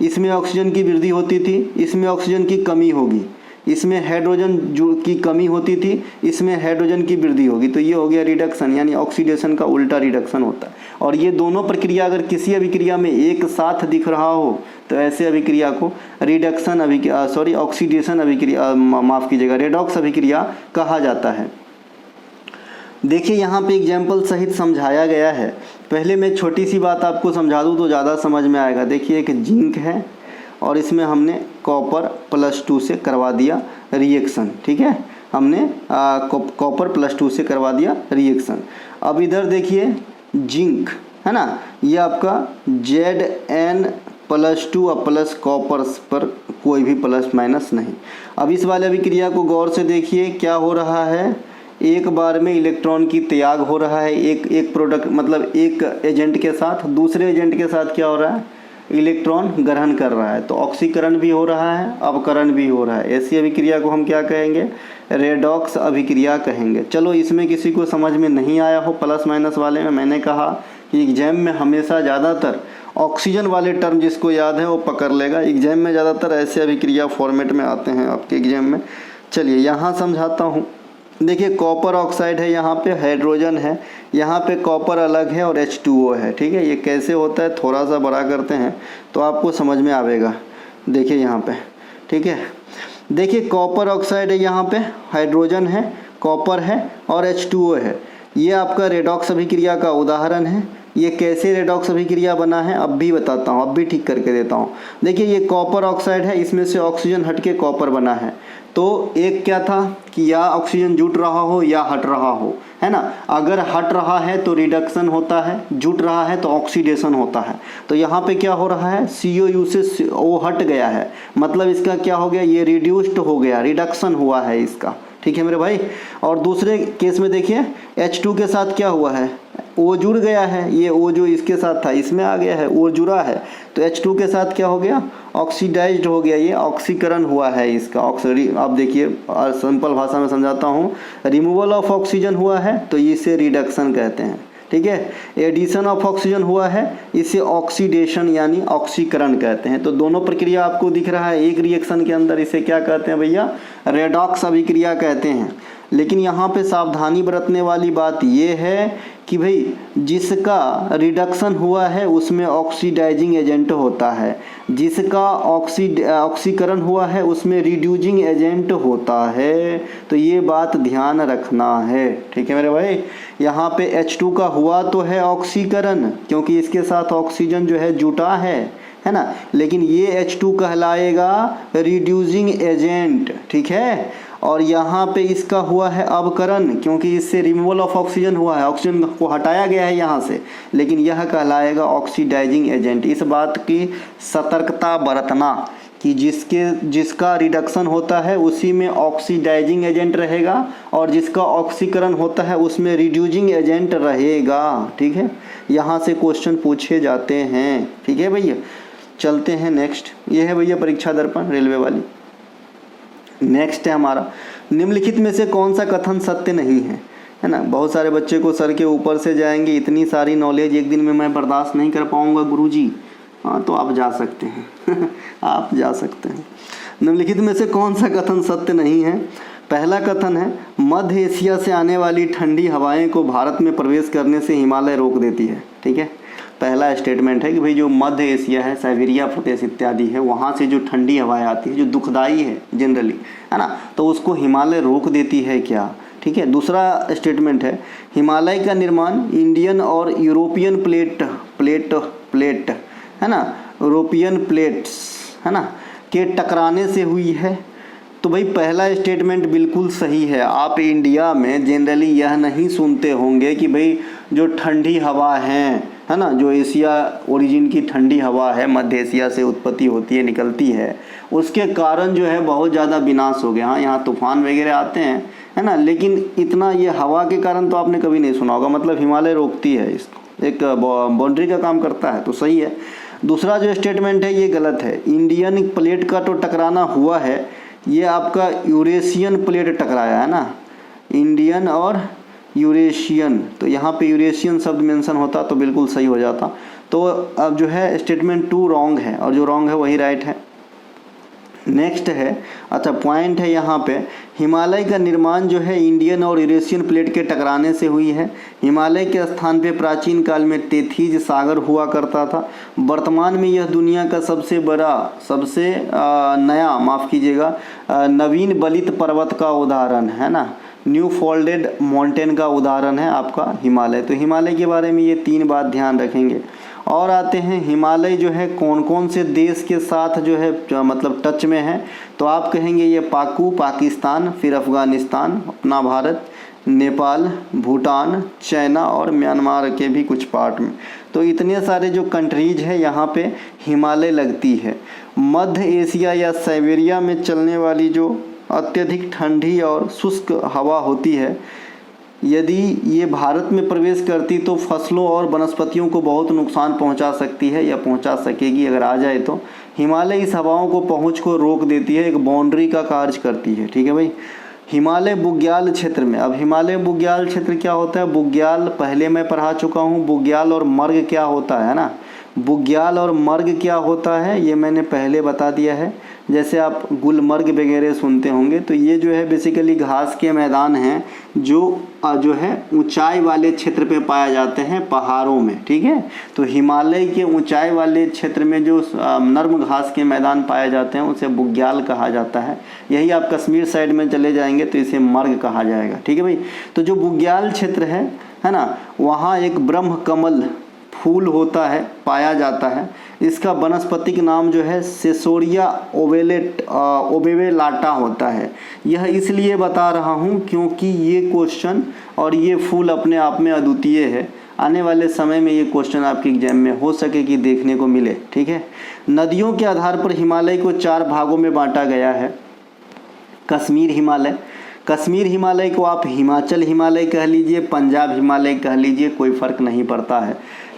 इसमें ऑक्सीजन की वृद्धि होती थी, इसमें ऑक्सीजन की कमी होगी, इसमें हाइड्रोजन जो की कमी होती थी, इसमें हाइड्रोजन की वृद्धि होगी। तो ये हो गया रिडक्शन, यानी ऑक्सीडेशन का उल्टा रिडक्शन होता है। और ये दोनों प्रक्रिया अगर किसी अभिक्रिया में एक साथ दिख रहा हो तो ऐसे अभिक्रिया को रिडक्शन अभिक्रिया ऑक्सीडेशन अभिक्रिया माफ़ कीजिएगा रेडॉक्स अभिक्रिया कहा जाता है। देखिए यहाँ पे एग्जाम्पल सहित समझाया गया है। पहले मैं छोटी सी बात आपको समझा दूँ तो ज़्यादा समझ में आएगा। देखिए एक जिंक है और इसमें हमने कॉपर +2 से करवा दिया रिएक्शन। ठीक है, हमने कॉपर +2 से करवा दिया रिएक्शन। अब इधर देखिए जिंक है ना, ये आपका Zn+2 और प्लस कॉपर पर कोई भी प्लस माइनस नहीं। अब इस वाले अभिक्रिया को गौर से देखिए, क्या हो रहा है, एक बार में इलेक्ट्रॉन की त्याग हो रहा है। एक प्रोडक्ट मतलब एक एजेंट के साथ दूसरे एजेंट के साथ क्या हो रहा है, इलेक्ट्रॉन ग्रहण कर रहा है। तो ऑक्सीकरण भी हो रहा है, अवकरण भी हो रहा है। ऐसी अभिक्रिया को हम क्या कहेंगे, रेडॉक्स अभिक्रिया कहेंगे। चलो इसमें किसी को समझ में नहीं आया हो प्लस माइनस वाले में, मैंने कहा कि एग्जाम में हमेशा ज़्यादातर ऑक्सीजन वाले टर्म जिसको याद है वो पकड़ लेगा। एग्जाम में ज़्यादातर ऐसे अभिक्रिया फॉर्मेट में आते हैं आपके एग्जाम में। चलिए यहाँ समझाता हूँ। देखिए कॉपर ऑक्साइड है, यहाँ पे हाइड्रोजन है, यहाँ पे कॉपर अलग है और H2O है। ठीक है, ये कैसे होता है थोड़ा सा बड़ा करते हैं तो आपको समझ में आवेगा। देखिए यहाँ पे, ठीक है, देखिए कॉपर ऑक्साइड है, यहाँ पे हाइड्रोजन है, कॉपर है और H2O है। ये आपका रेडॉक्स अभिक्रिया का उदाहरण है। ये कैसे रेडॉक्स अभिक्रिया बना है अब भी बताता हूँ, अब भी ठीक करके देता हूँ। देखिए ये कॉपर ऑक्साइड है, इसमें से ऑक्सीजन हट के कॉपर बना है। तो एक क्या था कि या ऑक्सीजन जुट रहा हो या हट रहा हो, है ना। अगर हट रहा है तो रिडक्शन होता है, जुट रहा है तो ऑक्सीडेशन होता है। तो यहाँ पे क्या हो रहा है, COU से O हट गया है, मतलब इसका क्या हो गया, ये रिड्यूस्ड हो गया, रिडक्शन हुआ है इसका। ठीक है मेरे भाई। और दूसरे केस में देखिए H2 के साथ क्या हुआ है, O जुड़ गया है, ये O जो इसके साथ था इसमें आ गया है, O जुड़ा है तो H2 के साथ क्या हो गया, ऑक्सीडाइज्ड हो गया, ये ऑक्सीकरण हुआ है इसका। अब देखिए सिंपल भाषा में समझाता हूँ, रिमूवल ऑफ ऑक्सीजन हुआ है तो इसे रिडक्शन कहते हैं। ठीक है, एडिशन ऑफ ऑक्सीजन हुआ है, इसे ऑक्सीडेशन यानी ऑक्सीकरण कहते हैं। तो दोनों प्रक्रिया आपको दिख रहा है एक रिएक्शन के अंदर, इसे क्या कहते हैं भैया, रेडॉक्स अभिक्रिया कहते हैं। लेकिन यहाँ पे सावधानी बरतने वाली बात ये है कि भाई जिसका रिडक्शन हुआ है उसमें ऑक्सीडाइजिंग एजेंट होता है, जिसका ऑक्सीकरण हुआ है उसमें रिड्यूसिंग एजेंट होता है। तो ये बात ध्यान रखना है। ठीक है मेरे भाई, यहाँ पे H2 का हुआ तो है ऑक्सीकरण, क्योंकि इसके साथ ऑक्सीजन जो है जुटा है ना, लेकिन ये H2 कहलाएगा रिड्यूसिंग एजेंट। ठीक है, और यहाँ पे इसका हुआ है अवकरण, क्योंकि इससे रिमूवल ऑफ ऑक्सीजन हुआ है, ऑक्सीजन को हटाया गया है यहाँ से, लेकिन यह कहलाएगा ऑक्सीडाइजिंग एजेंट। इस बात की सतर्कता बरतना कि जिसका रिडक्शन होता है उसी में ऑक्सीडाइजिंग एजेंट रहेगा और जिसका ऑक्सीकरण होता है उसमें रिड्यूसिंग एजेंट रहेगा। ठीक है, यहाँ से क्वेश्चन पूछे जाते हैं। ठीक है भैया, चलते हैं नेक्स्ट। ये है भैया परीक्षा दर्पण रेलवे वाली। नेक्स्ट है हमारा, निम्नलिखित में से कौन सा कथन सत्य नहीं है ना। बहुत सारे बच्चे को सर के ऊपर से जाएंगे, इतनी सारी नॉलेज एक दिन में मैं बर्दाश्त नहीं कर पाऊंगा गुरुजी। हाँ, तो आप जा सकते हैं आप जा सकते हैं। निम्नलिखित में से कौन सा कथन सत्य नहीं है। पहला कथन है, मध्य एशिया से आने वाली ठंडी हवाएं को भारत में प्रवेश करने से हिमालय रोक देती है। ठीक है, पहला स्टेटमेंट है कि भाई जो मध्य एशिया है, साइबेरिया प्रदेश इत्यादि है, वहाँ से जो ठंडी हवाएं आती है जो दुखदाई है जनरली, है ना, तो उसको हिमालय रोक देती है क्या। ठीक है, दूसरा स्टेटमेंट है, हिमालय का निर्माण इंडियन और यूरोपियन प्लेट है ना, यूरोपियन प्लेट्स है ना के टकराने से हुई है। तो भाई पहला स्टेटमेंट बिल्कुल सही है। आप इंडिया में जनरली यह नहीं सुनते होंगे कि भाई जो ठंडी हवा है ना, जो एशिया ओरिजिन की ठंडी हवा है, मध्य एशिया से उत्पत्ति होती है, निकलती है, उसके कारण जो है बहुत ज़्यादा विनाश हो गया। हाँ, यहाँ तूफान वगैरह आते हैं, है ना, लेकिन इतना ये हवा के कारण तो आपने कभी नहीं सुना होगा। मतलब हिमालय रोकती है, इसको एक बाउंड्री का काम करता है, तो सही है। दूसरा जो स्टेटमेंट है ये गलत है। इंडियन प्लेट का तो टकराना हुआ है, ये आपका यूरेशियन प्लेट टकराया है ना, इंडियन और यूरेशियन, तो यहाँ पे यूरेशियन शब्द मेंशन होता तो बिल्कुल सही हो जाता। तो अब जो है स्टेटमेंट 2 रॉन्ग है और जो रॉन्ग है वही राइट है। नेक्स्ट है, अच्छा पॉइंट है यहाँ पे, हिमालय का निर्माण जो है इंडियन और यूरेशियन प्लेट के टकराने से हुई है। हिमालय के स्थान पे प्राचीन काल में तेथीज सागर हुआ करता था। वर्तमान में यह दुनिया का सबसे नया नवीन बलित पर्वत का उदाहरण है ना, न्यू फोल्डेड माउंटेन का उदाहरण है आपका हिमालय। तो हिमालय के बारे में ये 3 बात ध्यान रखेंगे। और आते हैं हिमालय जो है कौन कौन से देश के साथ जो है मतलब टच में है, तो आप कहेंगे ये पाकिस्तान, फिर अफ़गानिस्तान, अपना भारत, नेपाल, भूटान, चाइना और म्यांमार के भी कुछ पार्ट में। तो इतने सारे जो कंट्रीज है यहाँ पे हिमालय लगती है। मध्य एशिया या साइबेरिया में चलने वाली जो अत्यधिक ठंडी और शुष्क हवा होती है, यदि ये भारत में प्रवेश करती तो फसलों और वनस्पतियों को बहुत नुकसान पहुंचा सकती है या पहुंचा सकेगी अगर आ जाए तो। हिमालय इस हवाओं को पहुंच को रोक देती है, एक बाउंड्री का कार्य करती है। ठीक है भाई। हिमालय बुग्याल क्षेत्र में, अब हिमालय बुग्याल क्षेत्र क्या होता है, बुग्याल पहले मैं पढ़ा चुका हूँ। बुग्याल और मर्ग क्या होता है ना, बुग्याल और मर्ग क्या होता है ये मैंने पहले बता दिया है। जैसे आप गुलमर्ग वगैरह सुनते होंगे, तो ये जो है बेसिकली घास के मैदान हैं जो है ऊंचाई वाले क्षेत्र पे पाए जाते हैं पहाड़ों में। ठीक है, तो हिमालय के ऊंचाई वाले क्षेत्र में जो नर्म घास के मैदान पाए जाते हैं उसे बुग्याल कहा जाता है। यही आप कश्मीर साइड में चले जाएंगे तो इसे मर्ग कहा जाएगा। ठीक है भाई। तो जो बुग्याल क्षेत्र है ना, वहाँ एक ब्रह्म कमल फूल होता है, पाया जाता है। इसका वनस्पतिक नाम जो है सेसोरिया ओबेवेलाटा होता है। यह इसलिए बता रहा हूँ क्योंकि ये क्वेश्चन और ये फूल अपने आप में अद्वितीय है। आने वाले समय में ये क्वेश्चन आपके एग्जाम में हो सके कि देखने को मिले। ठीक है। नदियों के आधार पर हिमालय को 4 भागों में बांटा गया है। कश्मीर हिमालय को आप हिमाचल हिमालय कह लीजिए, पंजाब हिमालय कह लीजिए, कोई फ़र्क नहीं पड़ता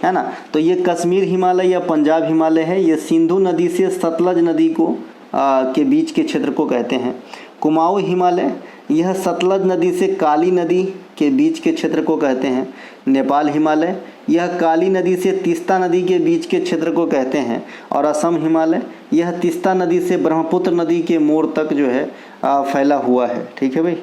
है ना। तो ये कश्मीर हिमालय या पंजाब हिमालय है। ये सिंधु नदी से सतलज नदी को के बीच के क्षेत्र को कहते हैं। कुमाऊं हिमालय, यह सतलज नदी से काली नदी के बीच के क्षेत्र को कहते हैं। नेपाल हिमालय, यह काली नदी से तीस्ता नदी के बीच के क्षेत्र को कहते हैं। और असम हिमालय, यह तीस्ता नदी से ब्रह्मपुत्र नदी के मोड़ तक जो है फैला हुआ है। ठीक है भाई,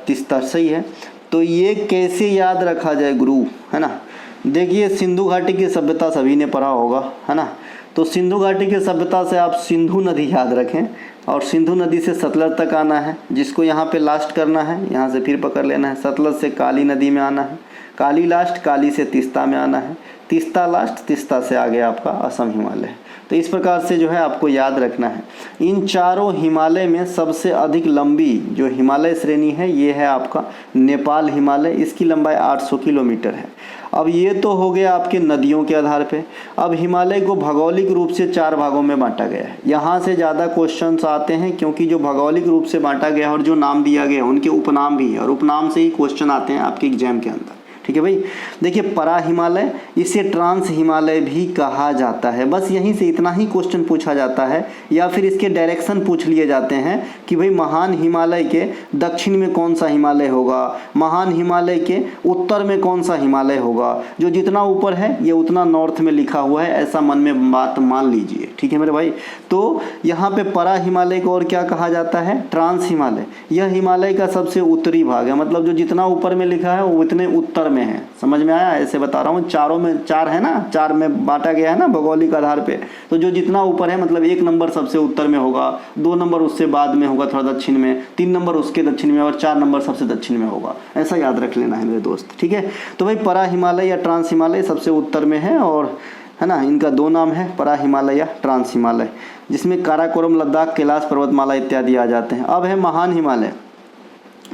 तीस्ता सही है। तो ये कैसे याद रखा जाए गुरु, है ना। देखिए सिंधु घाटी की सभ्यता सभी ने पढ़ा होगा, है ना। तो सिंधु घाटी की सभ्यता से आप सिंधु नदी याद रखें और सिंधु नदी से सतलज तक आना है, जिसको यहाँ पे लास्ट करना है, यहाँ से फिर पकड़ लेना है। सतलज से काली नदी में आना है, काली लास्ट, काली से तीस्ता में आना है, तीस्ता लास्ट, तीस्ता से आगे आपका असम हिमालय। तो इस प्रकार से जो है आपको याद रखना है। इन चारों हिमालय में सबसे अधिक लंबी जो हिमालय श्रेणी है ये है आपका नेपाल हिमालय, इसकी लंबाई 800 किलोमीटर है। अब ये तो हो गया आपके नदियों के आधार पे। अब हिमालय को भौगोलिक रूप से 4 भागों में बांटा गया है। यहाँ से ज़्यादा क्वेश्चंस आते हैं क्योंकि जो भौगोलिक रूप से बांटा गया है और जो नाम दिया गया है उनके उपनाम भी है, और उपनाम से ही क्वेश्चन आते हैं आपके एग्जाम के अंदर। ठीक है भाई। देखिए परा हिमालय, इसे ट्रांस हिमालय भी कहा जाता है। बस यहीं से इतना ही क्वेश्चन पूछा जाता है, या फिर इसके डायरेक्शन पूछ लिए जाते हैं कि भाई महान हिमालय के दक्षिण में कौन सा हिमालय होगा, महान हिमालय के उत्तर में कौन सा हिमालय होगा। जो जितना ऊपर है ये उतना नॉर्थ में लिखा हुआ है, ऐसा मन में बात मान लीजिए। ठीक है मेरे भाई। तो यहाँ पे परा हिमालय को और क्या कहा जाता है, ट्रांस हिमालय। यह हिमालय का सबसे उत्तरी भाग है, मतलब जो जितना ऊपर में लिखा है वो उतने उत्तर में है। समझ में आया? ऐसे बता रहा हूँ, चारों में 4 है ना, 4 में बांटा गया है ना भौगोलिक आधार पे। तो जो जितना ऊपर है मतलब 1 नंबर सबसे उत्तर में होगा, 2 नंबर उससे बाद में होगा थोड़ा दक्षिण में, 3 नंबर उसके दक्षिण में, और 4 नंबर सबसे दक्षिण में होगा। ऐसा याद रख लेना है मेरे दोस्त। ठीक है। तो भाई परा हिमालय या ट्रांस हिमालय सबसे उत्तर में है, और है ना, इनका 2 नाम है, परा हिमालय या ट्रांस हिमालय, जिसमें काराकोरम, लद्दाख, कैलाश पर्वतमाला इत्यादि आ जाते हैं। अब है महान हिमालय।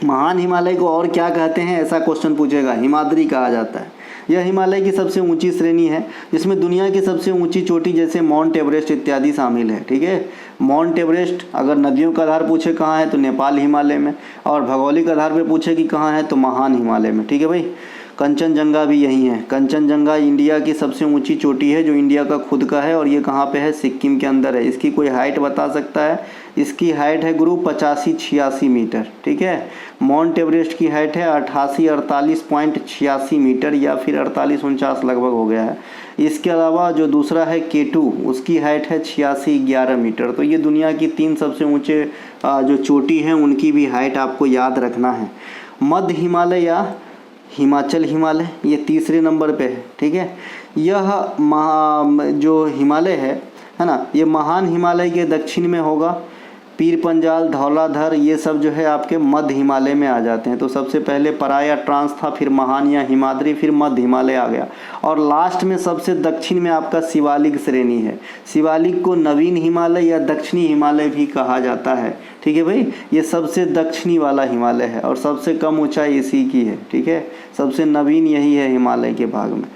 महान हिमालय को और क्या कहते हैं, ऐसा क्वेश्चन पूछेगा। हिमाद्री कहा जाता है। यह हिमालय की सबसे ऊंची श्रेणी है, जिसमें दुनिया की सबसे ऊंची चोटी जैसे माउंट एवरेस्ट इत्यादि शामिल है। ठीक है। माउंट एवरेस्ट अगर नदियों का आधार पूछे कहाँ है तो नेपाल हिमालय में, और भौगोलिक आधार पे पूछे कि कहाँ है तो महान हिमालय में। ठीक है भाई। कंचनजंगा भी यही है। कंचनजंगा इंडिया की सबसे ऊंची चोटी है जो इंडिया का खुद का है, और ये कहाँ पे है, सिक्किम के अंदर है। इसकी कोई हाइट बता सकता है? इसकी हाइट है गुरु 85-86 मीटर। ठीक है। माउंट एवरेस्ट की हाइट है 88-48.86 मीटर, या फिर 48-49 लगभग हो गया है। इसके अलावा जो दूसरा है K2, उसकी हाइट है 86-11 मीटर। तो ये दुनिया की 3 सबसे ऊंचे जो चोटी हैं उनकी भी हाइट आपको याद रखना है। मध्य हिमालय या हिमाचल हिमालय ये तीसरे नंबर पे है। ठीक है। यह जो हिमालय है ना, ये महान हिमालय के दक्षिण में होगा। पीर पंजाल, धौलाधर ये सब जो है आपके मध्य हिमालय में आ जाते हैं। तो सबसे पहले परा या ट्रांस था, फिर महान या हिमाद्री, फिर मध्य हिमालय आ गया, और लास्ट में सबसे दक्षिण में आपका शिवालिक श्रेणी है। शिवालिक को नवीन हिमालय या दक्षिणी हिमालय भी कहा जाता है। ठीक है भाई। ये सबसे दक्षिणी वाला हिमालय है और सबसे कम ऊंचाई इसी की है। ठीक है। सबसे नवीन यही है हिमालय के भाग में।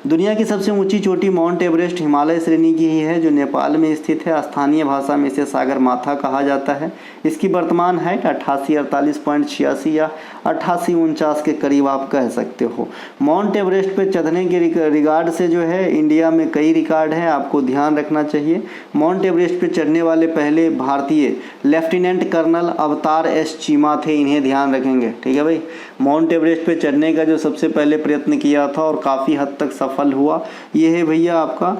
दुनिया की सबसे ऊंची चोटी माउंट एवरेस्ट हिमालय श्रेणी की ही है, जो नेपाल में स्थित है। स्थानीय भाषा में इसे सागर माथा कहा जाता है। इसकी वर्तमान हाइट 88-48.86 या 88-49 के करीब आप कह सकते हो। माउंट एवरेस्ट पे चढ़ने के रिकॉर्ड से जो है इंडिया में कई रिकॉर्ड हैं, आपको ध्यान रखना चाहिए। माउंट एवरेस्ट पे चढ़ने वाले पहले भारतीय लेफ्टिनेंट कर्नल अवतार एस चीमा थे, इन्हें ध्यान रखेंगे। ठीक है भाई। माउंट एवरेस्ट पे चढ़ने का जो सबसे पहले प्रयत्न किया था और काफ़ी हद तक सफल हुआ, ये है भैया आपका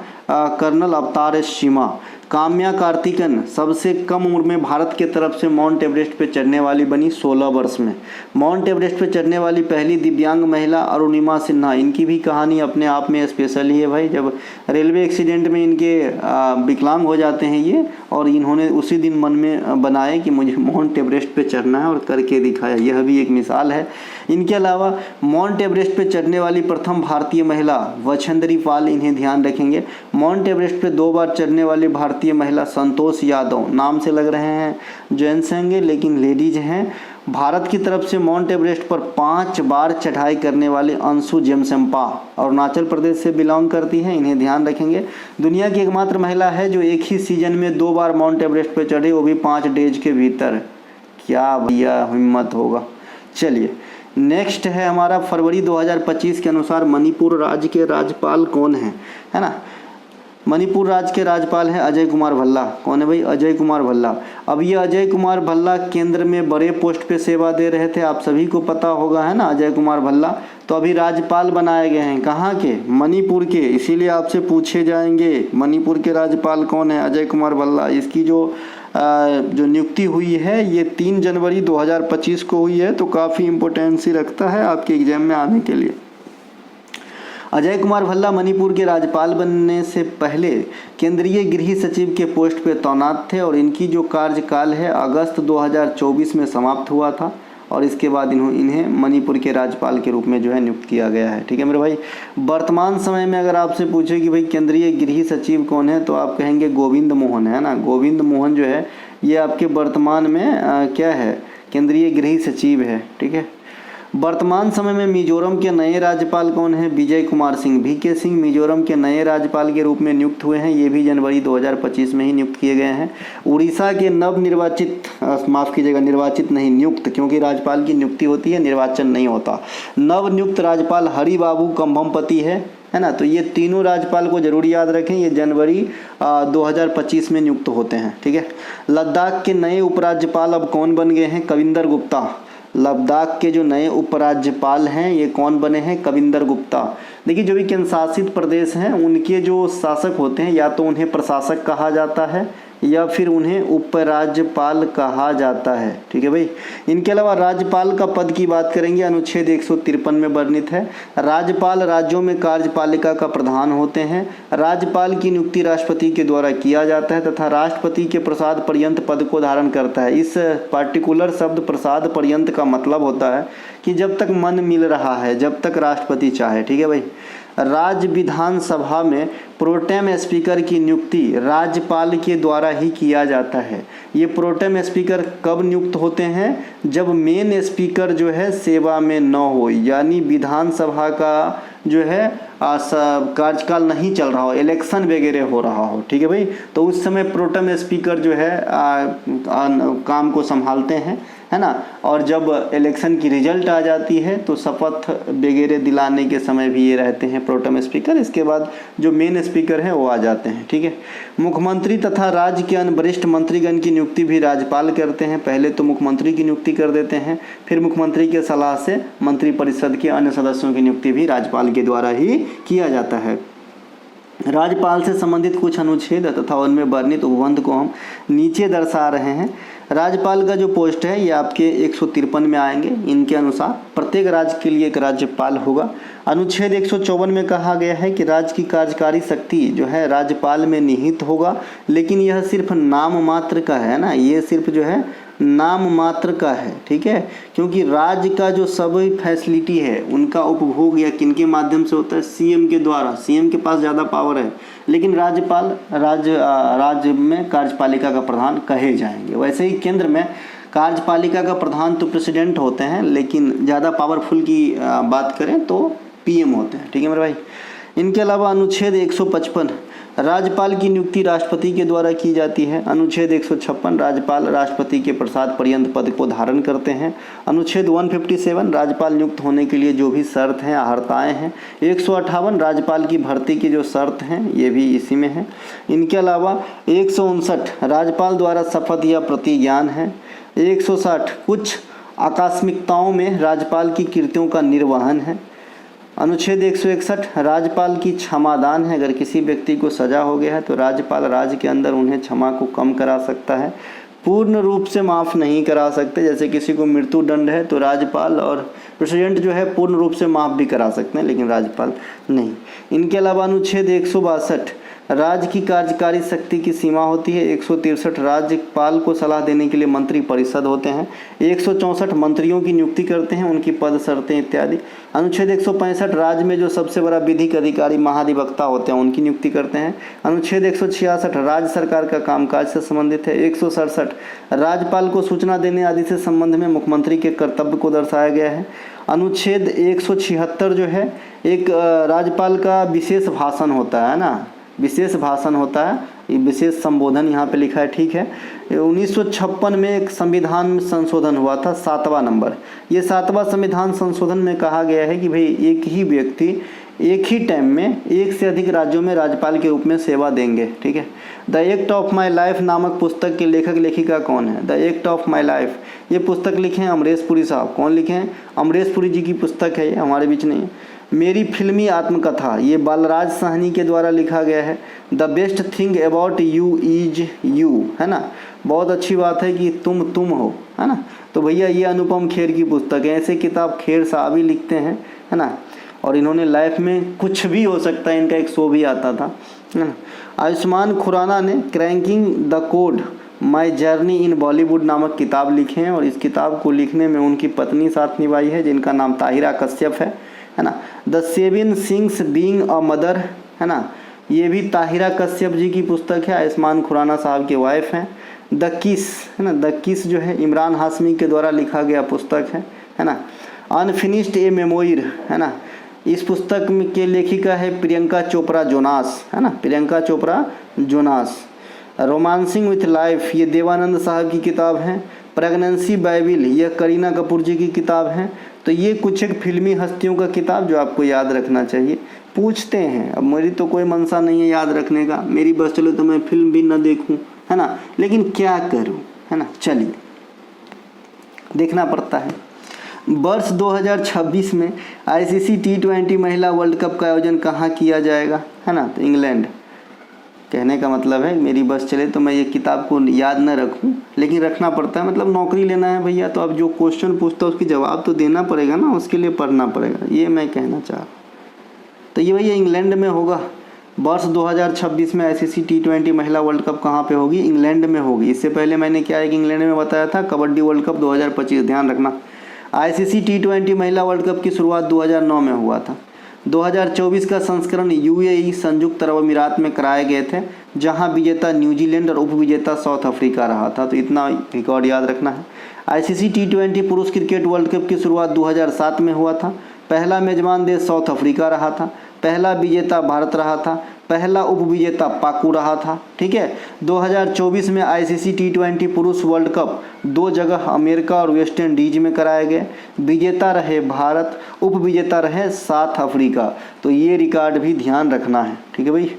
कर्नल अवतार एस चीमा। काम्या कार्तिकन सबसे कम उम्र में भारत के तरफ से माउंट एवरेस्ट पे चढ़ने वाली बनी 16 वर्ष में। माउंट एवरेस्ट पे चढ़ने वाली पहली दिव्यांग महिला अरुणिमा सिन्हा, इनकी भी कहानी अपने आप में स्पेशल ही है भाई। जब रेलवे एक्सीडेंट में इनके विकलांग हो जाते हैं ये, और इन्होंने उसी दिन मन में बनाए कि मुझे माउंट एवरेस्ट पे चढ़ना है, और करके दिखाया। यह भी एक मिसाल है। इनके अलावा माउंट एवरेस्ट पे चढ़ने वाली प्रथम भारतीय महिला वछंदरी पाल, इन्हें ध्यान रखेंगे। माउंट एवरेस्ट पे 2 बार चढ़ने वाली भारतीय महिला संतोष यादव, नाम से लग रहे हैं जेंट्स होंगे लेकिन लेडीज हैं। भारत की तरफ से माउंट एवरेस्ट पर 5 बार चढ़ाई करने वाली अंशु जेमसेम्पा अरुणाचल प्रदेश से बिलोंग करती हैं, इन्हें ध्यान रखेंगे। दुनिया की एकमात्र महिला है जो एक ही सीजन में 2 बार माउंट एवरेस्ट पर चढ़ी, वो भी 5 डेज के भीतर। क्या भैया हिम्मत होगा। चलिए नेक्स्ट है हमारा फरवरी 2025 के अनुसार मणिपुर राज्य के राज्यपाल कौन है ना। मणिपुर राज्य के राज्यपाल है अजय कुमार भल्ला। कौन है भाई? अजय कुमार भल्ला। अब ये अजय कुमार भल्ला केंद्र में बड़े पोस्ट पे सेवा दे रहे थे, आप सभी को पता होगा है ना, अजय कुमार भल्ला। तो अभी राज्यपाल बनाए गए हैं, कहाँ के? मणिपुर के। इसीलिए आपसे पूछे जाएंगे मणिपुर के राज्यपाल कौन है? अजय कुमार भल्ला। इसकी जो नियुक्ति हुई है ये 3 जनवरी 2025 को हुई है, तो काफ़ी इम्पोर्टेंसी रखता है आपके एग्जाम में आने के लिए। अजय कुमार भल्ला मणिपुर के राज्यपाल बनने से पहले केंद्रीय गृह सचिव के पोस्ट पे तैनात थे, और इनकी जो कार्यकाल है अगस्त 2024 में समाप्त हुआ था, और इसके बाद इन्हें मणिपुर के राज्यपाल के रूप में जो है नियुक्त किया गया है। ठीक है मेरे भाई। वर्तमान समय में अगर आपसे पूछे कि भाई केंद्रीय गृह सचिव कौन है, तो आप कहेंगे गोविंद मोहन, है ना। गोविंद मोहन जो है ये आपके वर्तमान में क्या है, केंद्रीय गृह सचिव है। ठीक है। वर्तमान समय में मिजोरम के नए राज्यपाल कौन है, विजय कुमार सिंह, VK सिंह मिजोरम के नए राज्यपाल के रूप में नियुक्त हुए हैं। ये भी जनवरी 2025 में ही नियुक्त किए गए हैं। उड़ीसा के नवनिर्वाचित, माफ़ कीजिएगा, निर्वाचित नहीं, नियुक्त, क्योंकि राज्यपाल की नियुक्ति होती है, निर्वाचन नहीं होता। नवनियुक्त राज्यपाल हरिबाबू कंभमपति है ना। तो ये तीनों राज्यपाल को जरूर याद रखें, ये जनवरी 2025 में नियुक्त होते हैं। ठीक है। लद्दाख के नए उपराज्यपाल अब कौन बन गए हैं, कविंदर गुप्ता। लद्दाख के जो नए उपराज्यपाल हैं ये कौन बने हैं, कविंदर गुप्ता। देखिए जो भी केंद्र शासित प्रदेश हैं उनके जो शासक होते हैं या तो उन्हें प्रशासक कहा जाता है या फिर उन्हें उपराज्यपाल कहा जाता है। ठीक है भाई। इनके अलावा राज्यपाल का पद की बात करेंगे, अनुच्छेद 153 में वर्णित है। राज्यपाल राज्यों में कार्यपालिका का प्रधान होते हैं। राज्यपाल की नियुक्ति राष्ट्रपति के द्वारा किया जाता है तथा राष्ट्रपति के प्रसाद पर्यंत पद को धारण करता है। इस पार्टिकुलर शब्द प्रसाद पर्यंत का मतलब होता है कि जब तक मन मिल रहा है, जब तक राष्ट्रपति चाहे। ठीक है भाई। राज्य विधानसभा में प्रोटेम स्पीकर की नियुक्ति राज्यपाल के द्वारा ही किया जाता है। ये प्रोटेम स्पीकर कब नियुक्त होते हैं, जब मेन स्पीकर जो है सेवा में न हो, यानी विधानसभा का जो है कार्यकाल नहीं चल रहा हो, इलेक्शन वगैरह हो रहा हो। ठीक है भाई। तो उस समय प्रोटेम स्पीकर जो है काम को संभालते हैं, है ना। और जब इलेक्शन की रिजल्ट आ जाती है तो शपथ वगैरह दिलाने के समय भी ये रहते हैं प्रोटेम स्पीकर। इसके बाद जो मेन स्पीकर है वो आ जाते हैं। ठीक है। मुख्यमंत्री तथा राज्य के अन्य वरिष्ठ मंत्रीगण की नियुक्ति भी राज्यपाल करते हैं। पहले तो मुख्यमंत्री की नियुक्ति कर देते हैं, फिर मुख्यमंत्री के सलाह से मंत्रिपरिषद के अन्य सदस्यों की नियुक्ति भी राज्यपाल के द्वारा ही किया जाता है। राज्यपाल से संबंधित कुछ अनुच्छेद तथा उनमें वर्णित उपबंध को हम नीचे दर्शा रहे हैं। राज्यपाल का जो पोस्ट है ये आपके 153 में आएंगे। इनके अनुसार प्रत्येक राज्य के लिए एक राज्यपाल होगा। अनुच्छेद 154 में कहा गया है कि राज्य की कार्यकारी शक्ति जो है राज्यपाल में निहित होगा, लेकिन यह सिर्फ नाम मात्र का है ना, ये सिर्फ जो है नाम मात्र का है। ठीक है। क्योंकि राज्य का जो सभी फैसिलिटी है उनका उपभोग या किनके माध्यम से होता है, CM के द्वारा। CM के पास ज़्यादा पावर है, लेकिन राज्यपाल राज्य में कार्यपालिका का प्रधान कहे जाएंगे। वैसे ही केंद्र में कार्यपालिका का प्रधान तो प्रेसिडेंट होते हैं, लेकिन ज़्यादा पावरफुल की बात करें तो PM होते हैं। ठीक है मेरे भाई। इनके अलावा अनुच्छेद 155 राज्यपाल की नियुक्ति राष्ट्रपति के द्वारा की जाती है। अनुच्छेद 156 राज्यपाल राष्ट्रपति के प्रसाद पर्यंत पद को धारण करते हैं। अनुच्छेद 157 राज्यपाल नियुक्त होने के लिए जो भी शर्त हैं, अर्हताएँ हैं। 158 राज्यपाल की भर्ती की जो शर्त हैं ये भी इसी में है। इनके अलावा 159 राज्यपाल द्वारा शपथ या प्रतिज्ञान है। 160 कुछ आकस्मिकताओं में राज्यपाल की कृतियों का निर्वहन है। अनुच्छेद 161 राज्यपाल की क्षमादान है। अगर किसी व्यक्ति को सजा हो गया है तो राज्यपाल राज्य के अंदर उन्हें क्षमा को कम करा सकता है, पूर्ण रूप से माफ़ नहीं करा सकते। जैसे किसी को मृत्यु दंड है तो राज्यपाल और प्रेसिडेंट जो है पूर्ण रूप से माफ़ भी करा सकते हैं, लेकिन राज्यपाल नहीं। इनके अलावा अनुच्छेद 162 राज्य की कार्यकारी शक्ति की सीमा होती है। 163 राज्यपाल को सलाह देने के लिए मंत्री परिषद होते हैं। 164 मंत्रियों की नियुक्ति करते हैं, उनकी पद शर्तें इत्यादि। अनुच्छेद 165 राज्य में जो सबसे बड़ा विधिक अधिकारी महाधिवक्ता होते हैं उनकी नियुक्ति करते हैं। अनुच्छेद 166 राज्य सरकार का कामकाज से संबंधित है। 167 राज्यपाल को सूचना देने आदि से संबंध में मुख्यमंत्री के कर्तव्य को दर्शाया गया है। अनुच्छेद 176 जो है एक राज्यपाल का विशेष भाषण होता है ना, विशेष भाषण होता है, ये विशेष संबोधन यहाँ पे लिखा है। ठीक है। 1956 में एक संविधान संशोधन हुआ था, 7वां नंबर। ये 7वां संविधान संशोधन में कहा गया है कि भाई एक ही व्यक्ति एक ही टाइम में एक से अधिक राज्यों में राज्यपाल के रूप में सेवा देंगे। ठीक है। The act of my life नामक पुस्तक के लेखक लेखिका कौन है? The act of my life ये पुस्तक लिखे हैं अमरीश पुरी साहब। कौन लिखे हैं? अमरीश पुरी जी की पुस्तक है, ये हमारे बीच नहीं है। मेरी फिल्मी आत्मकथा ये बालराज साहनी के द्वारा लिखा गया है। The best thing about you is you, है ना। बहुत अच्छी बात है कि तुम हो, है ना। तो भैया ये अनुपम खेर की पुस्तक है। ऐसे किताब खेर साहब ही लिखते हैं, है ना। और इन्होंने लाइफ में कुछ भी हो सकता है, इनका एक शो भी आता था, है ना। आयुष्मान खुराना ने cracking the code my journey in Bollywood नामक किताब लिखे हैं और इस किताब को लिखने में उनकी पत्नी साथ निभाई है जिनका नाम ताहिरा कश्यप है ना। The 7 sings being a mother, है ना, ये भी ताहिरा कश्यप जी की पुस्तक है, आयुष्मान खुराना साहब के वाइफ हैं। द किस, है ना, द किस जो है इमरान हाशमी के द्वारा लिखा गया पुस्तक है ना। अनफिनिश्ड ए मेमोइर, है ना, इस पुस्तक के लेखिका है प्रियंका चोपड़ा जोनास, है ना, Priyanka Chopra Jonas. Romancing with life, ये देवानंद साहब की किताब है। प्रेगनेंसी बाइबिल, यह करीना कपूर जी की किताब है। तो ये कुछ एक फिल्मी हस्तियों का किताब जो आपको याद रखना चाहिए। पूछते हैं, अब मेरी तो कोई मंशा नहीं है याद रखने का, मेरी बस चले तो मैं फिल्म भी ना देखूं, है ना, लेकिन क्या करूं, है ना, चलिए देखना पड़ता है। वर्ष 2026 में आईसीसी T20 महिला वर्ल्ड कप का आयोजन कहाँ किया जाएगा, है ना, तो इंग्लैंड। कहने का मतलब है मेरी बस चले तो मैं ये किताब को याद न रखूं, लेकिन रखना पड़ता है, मतलब नौकरी लेना है भैया, तो अब जो क्वेश्चन पूछता है उसकी जवाब तो देना पड़ेगा ना, उसके लिए पढ़ना पड़ेगा, ये मैं कहना चाह रहा हूँ। तो ये भैया इंग्लैंड में होगा। वर्ष 2026 में आईसीसी T20 महिला वर्ल्ड कप कहाँ पे होगी, इंग्लैंड में होगी। इससे पहले मैंने क्या है कि इंग्लैंड में बताया था, कबड्डी वर्ल्ड कप 2025, ध्यान रखना। आईसीसी T20 महिला वर्ल्ड कप की शुरुआत 2009 में हुआ था। 2024 का संस्करण यूएई संयुक्त अरब अमीरात में कराए गए थे, जहां विजेता न्यूजीलैंड और उपविजेता साउथ अफ्रीका रहा था। तो इतना रिकॉर्ड याद रखना है। आईसीसी T20 पुरुष क्रिकेट वर्ल्ड कप की शुरुआत 2007 में हुआ था। पहला मेजबान देश साउथ अफ्रीका रहा था, पहला विजेता भारत रहा था, पहला उपविजेता पाकू रहा था। ठीक है, 2024 में आईसीसी T20 पुरुष वर्ल्ड कप 2 जगह अमेरिका और वेस्ट इंडीज में कराए गए। विजेता रहे भारत, उपविजेता रहे साउथ अफ्रीका। तो ये रिकॉर्ड भी ध्यान रखना है, ठीक है भाई।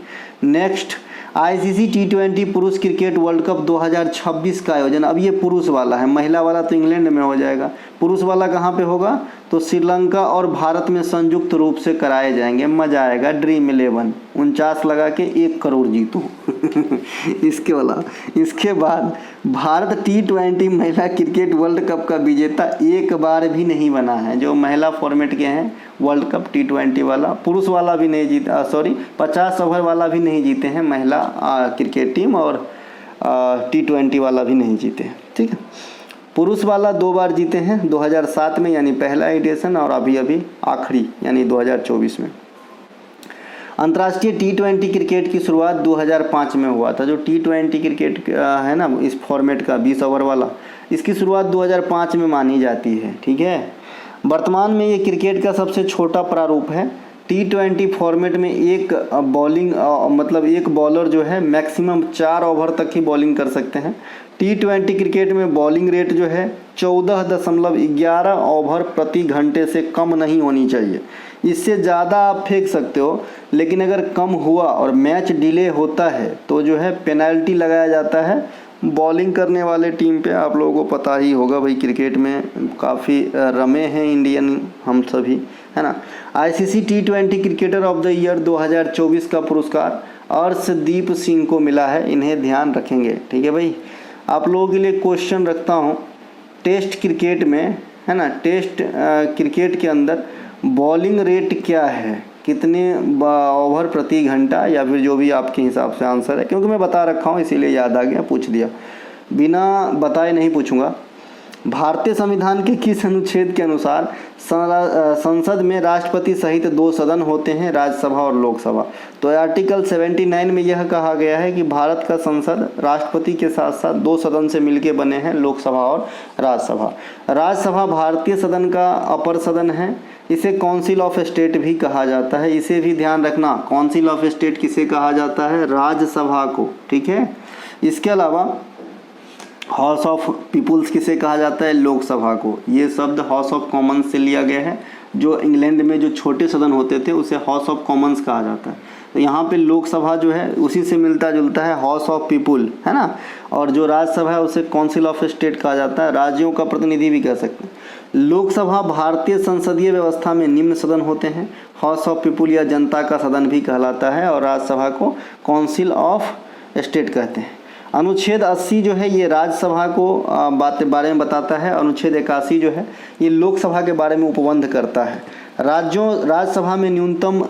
नेक्स्ट, आईसीसी T20 पुरुष क्रिकेट वर्ल्ड कप 2026 का आयोजन, अब ये पुरुष वाला है, महिला वाला तो इंग्लैंड में हो जाएगा। पुरुष वाला कहाँ पे होगा, तो श्रीलंका और भारत में संयुक्त रूप से कराए जाएंगे। मजा आएगा। ड्रीम 11 49 लगा के 1 करोड़ जीतूं इसके बाद भारत T20 महिला क्रिकेट वर्ल्ड कप का विजेता एक बार भी नहीं बना है। जो महिला फॉर्मेट के हैं वर्ल्ड कप T20 वाला, पुरुष वाला भी नहीं जीता, 50 ओवर वाला भी नहीं जीते हैं महिला क्रिकेट टीम, और T20 वाला भी नहीं जीते हैं। ठीक है, पुरुष वाला 2 बार जीते हैं, 2007 में यानी पहला एडिशन, और अभी आखिरी यानी 2024 में। अंतर्राष्ट्रीय T20 क्रिकेट की शुरुआत 2005 में हुआ था। जो T20 क्रिकेट है ना, इस फॉर्मेट का 20 ओवर वाला, इसकी शुरुआत 2005 में मानी जाती है। ठीक है, वर्तमान में ये क्रिकेट का सबसे छोटा प्रारूप है। T20 फॉर्मेट में एक बॉलिंग मतलब एक बॉलर जो है मैक्सिमम 4 ओवर तक ही बॉलिंग कर सकते हैं। T20 क्रिकेट में बॉलिंग रेट जो है 14.11 ओवर प्रति घंटे से कम नहीं होनी चाहिए। इससे ज़्यादा आप फेंक सकते हो, लेकिन अगर कम हुआ और मैच डिले होता है तो जो है पेनल्टी लगाया जाता है बॉलिंग करने वाले टीम पे। आप लोगों को पता ही होगा भाई, क्रिकेट में काफ़ी रमे हैं इंडियन हम सभी, है ना। ICC T20 cricketer of the year 2024 का पुरस्कार अर्शदीप सिंह को मिला है। इन्हें ध्यान रखेंगे, ठीक है भाई। आप लोगों के लिए क्वेश्चन रखता हूँ, टेस्ट क्रिकेट में, है ना, टेस्ट क्रिकेट के अंदर बॉलिंग रेट क्या है, कितने ओवर प्रति घंटा, या फिर जो भी आपके हिसाब से आंसर है, क्योंकि मैं बता रखा हूँ इसीलिए याद आ गया, पूछ दिया, बिना बताए नहीं पूछूंगा। भारतीय संविधान के किस अनुच्छेद के अनुसार संसद में राष्ट्रपति सहित 2 सदन होते हैं, राज्यसभा और लोकसभा? तो आर्टिकल 79 में यह कहा गया है कि भारत का संसद राष्ट्रपति के साथ साथ 2 सदन से मिलकर बने हैं, लोकसभा और राज्यसभा। राज्यसभा भारतीय सदन का अपर सदन है। इसे काउंसिल ऑफ स्टेट भी कहा जाता है, इसे भी ध्यान रखना। काउंसिल ऑफ स्टेट किसे कहा जाता है? राज्यसभा को, ठीक है। इसके अलावा हाउस ऑफ पीपुल्स किसे कहा जाता है? लोकसभा को। ये शब्द हाउस ऑफ कॉमन्स से लिया गया है। जो इंग्लैंड में जो छोटे सदन होते थे उसे हाउस ऑफ कॉमन्स कहा जाता है। तो यहाँ पे लोकसभा जो है उसी से मिलता जुलता है, हाउस ऑफ पीपुल, है ना। और जो राज्यसभा है उसे काउंसिल ऑफ स्टेट कहा जाता है, राज्यों का प्रतिनिधि भी कह सकते हैं। लोकसभा भारतीय संसदीय व्यवस्था में निम्न सदन होते हैं, हाउस ऑफ पीपुल या जनता का सदन भी कहलाता है, और राज्यसभा को काउंसिल ऑफ स्टेट कहते हैं। अनुच्छेद 80 जो है ये राज्यसभा को बारे में बताता है। अनुच्छेद 81 जो है ये लोकसभा के बारे में उपबंध करता है। राज्यसभा में न्यूनतम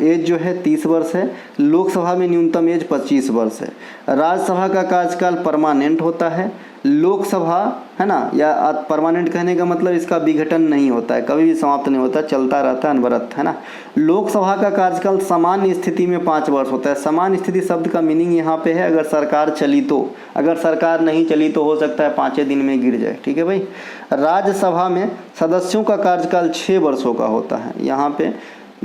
एज जो है 30 वर्ष है, लोकसभा में न्यूनतम एज 25 वर्ष है। राज्यसभा का कार्यकाल परमानेंट होता है, लोकसभा है ना, या परमानेंट कहने का मतलब इसका विघटन नहीं होता है, कभी भी समाप्त नहीं होता, चलता रहता है, अनवरत, है ना। लोकसभा का कार्यकाल सामान्य स्थिति में 5 वर्ष होता है। सामान्य स्थिति शब्द का मीनिंग यहाँ पे है अगर सरकार चली तो, अगर सरकार नहीं चली तो हो सकता है 5 दिन में गिर जाए, ठीक है भाई। राज्यसभा में सदस्यों का कार्यकाल 6 वर्षों का होता है। यहाँ पे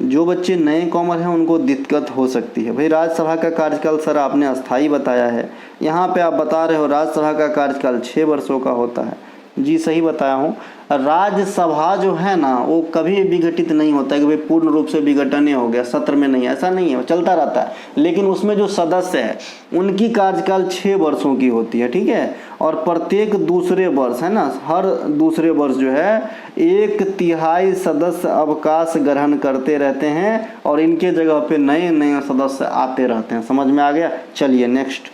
जो बच्चे नए कॉमर हैं उनको दिक्कत हो सकती है भाई। राज्यसभा का कार्यकाल सर आपने अस्थाई बताया है, यहाँ पे आप बता रहे हो राज्यसभा का कार्यकाल 6 वर्षों का होता है। जी सही बताया हूँ। राज्यसभा जो है ना वो कभी विघटित नहीं होता है कि भाई पूर्ण रूप से विघटन हो गया, सत्र में नहीं, ऐसा नहीं है, चलता रहता है। लेकिन उसमें जो सदस्य है उनकी कार्यकाल 6 वर्षों की होती है, ठीक है। और प्रत्येक दूसरे वर्ष है ना, हर दूसरे वर्ष जो है 1/3 सदस्य अवकाश ग्रहण करते रहते हैं और इनके जगह पे नए नए सदस्य आते रहते हैं। समझ में आ गया? चलिए नेक्स्ट,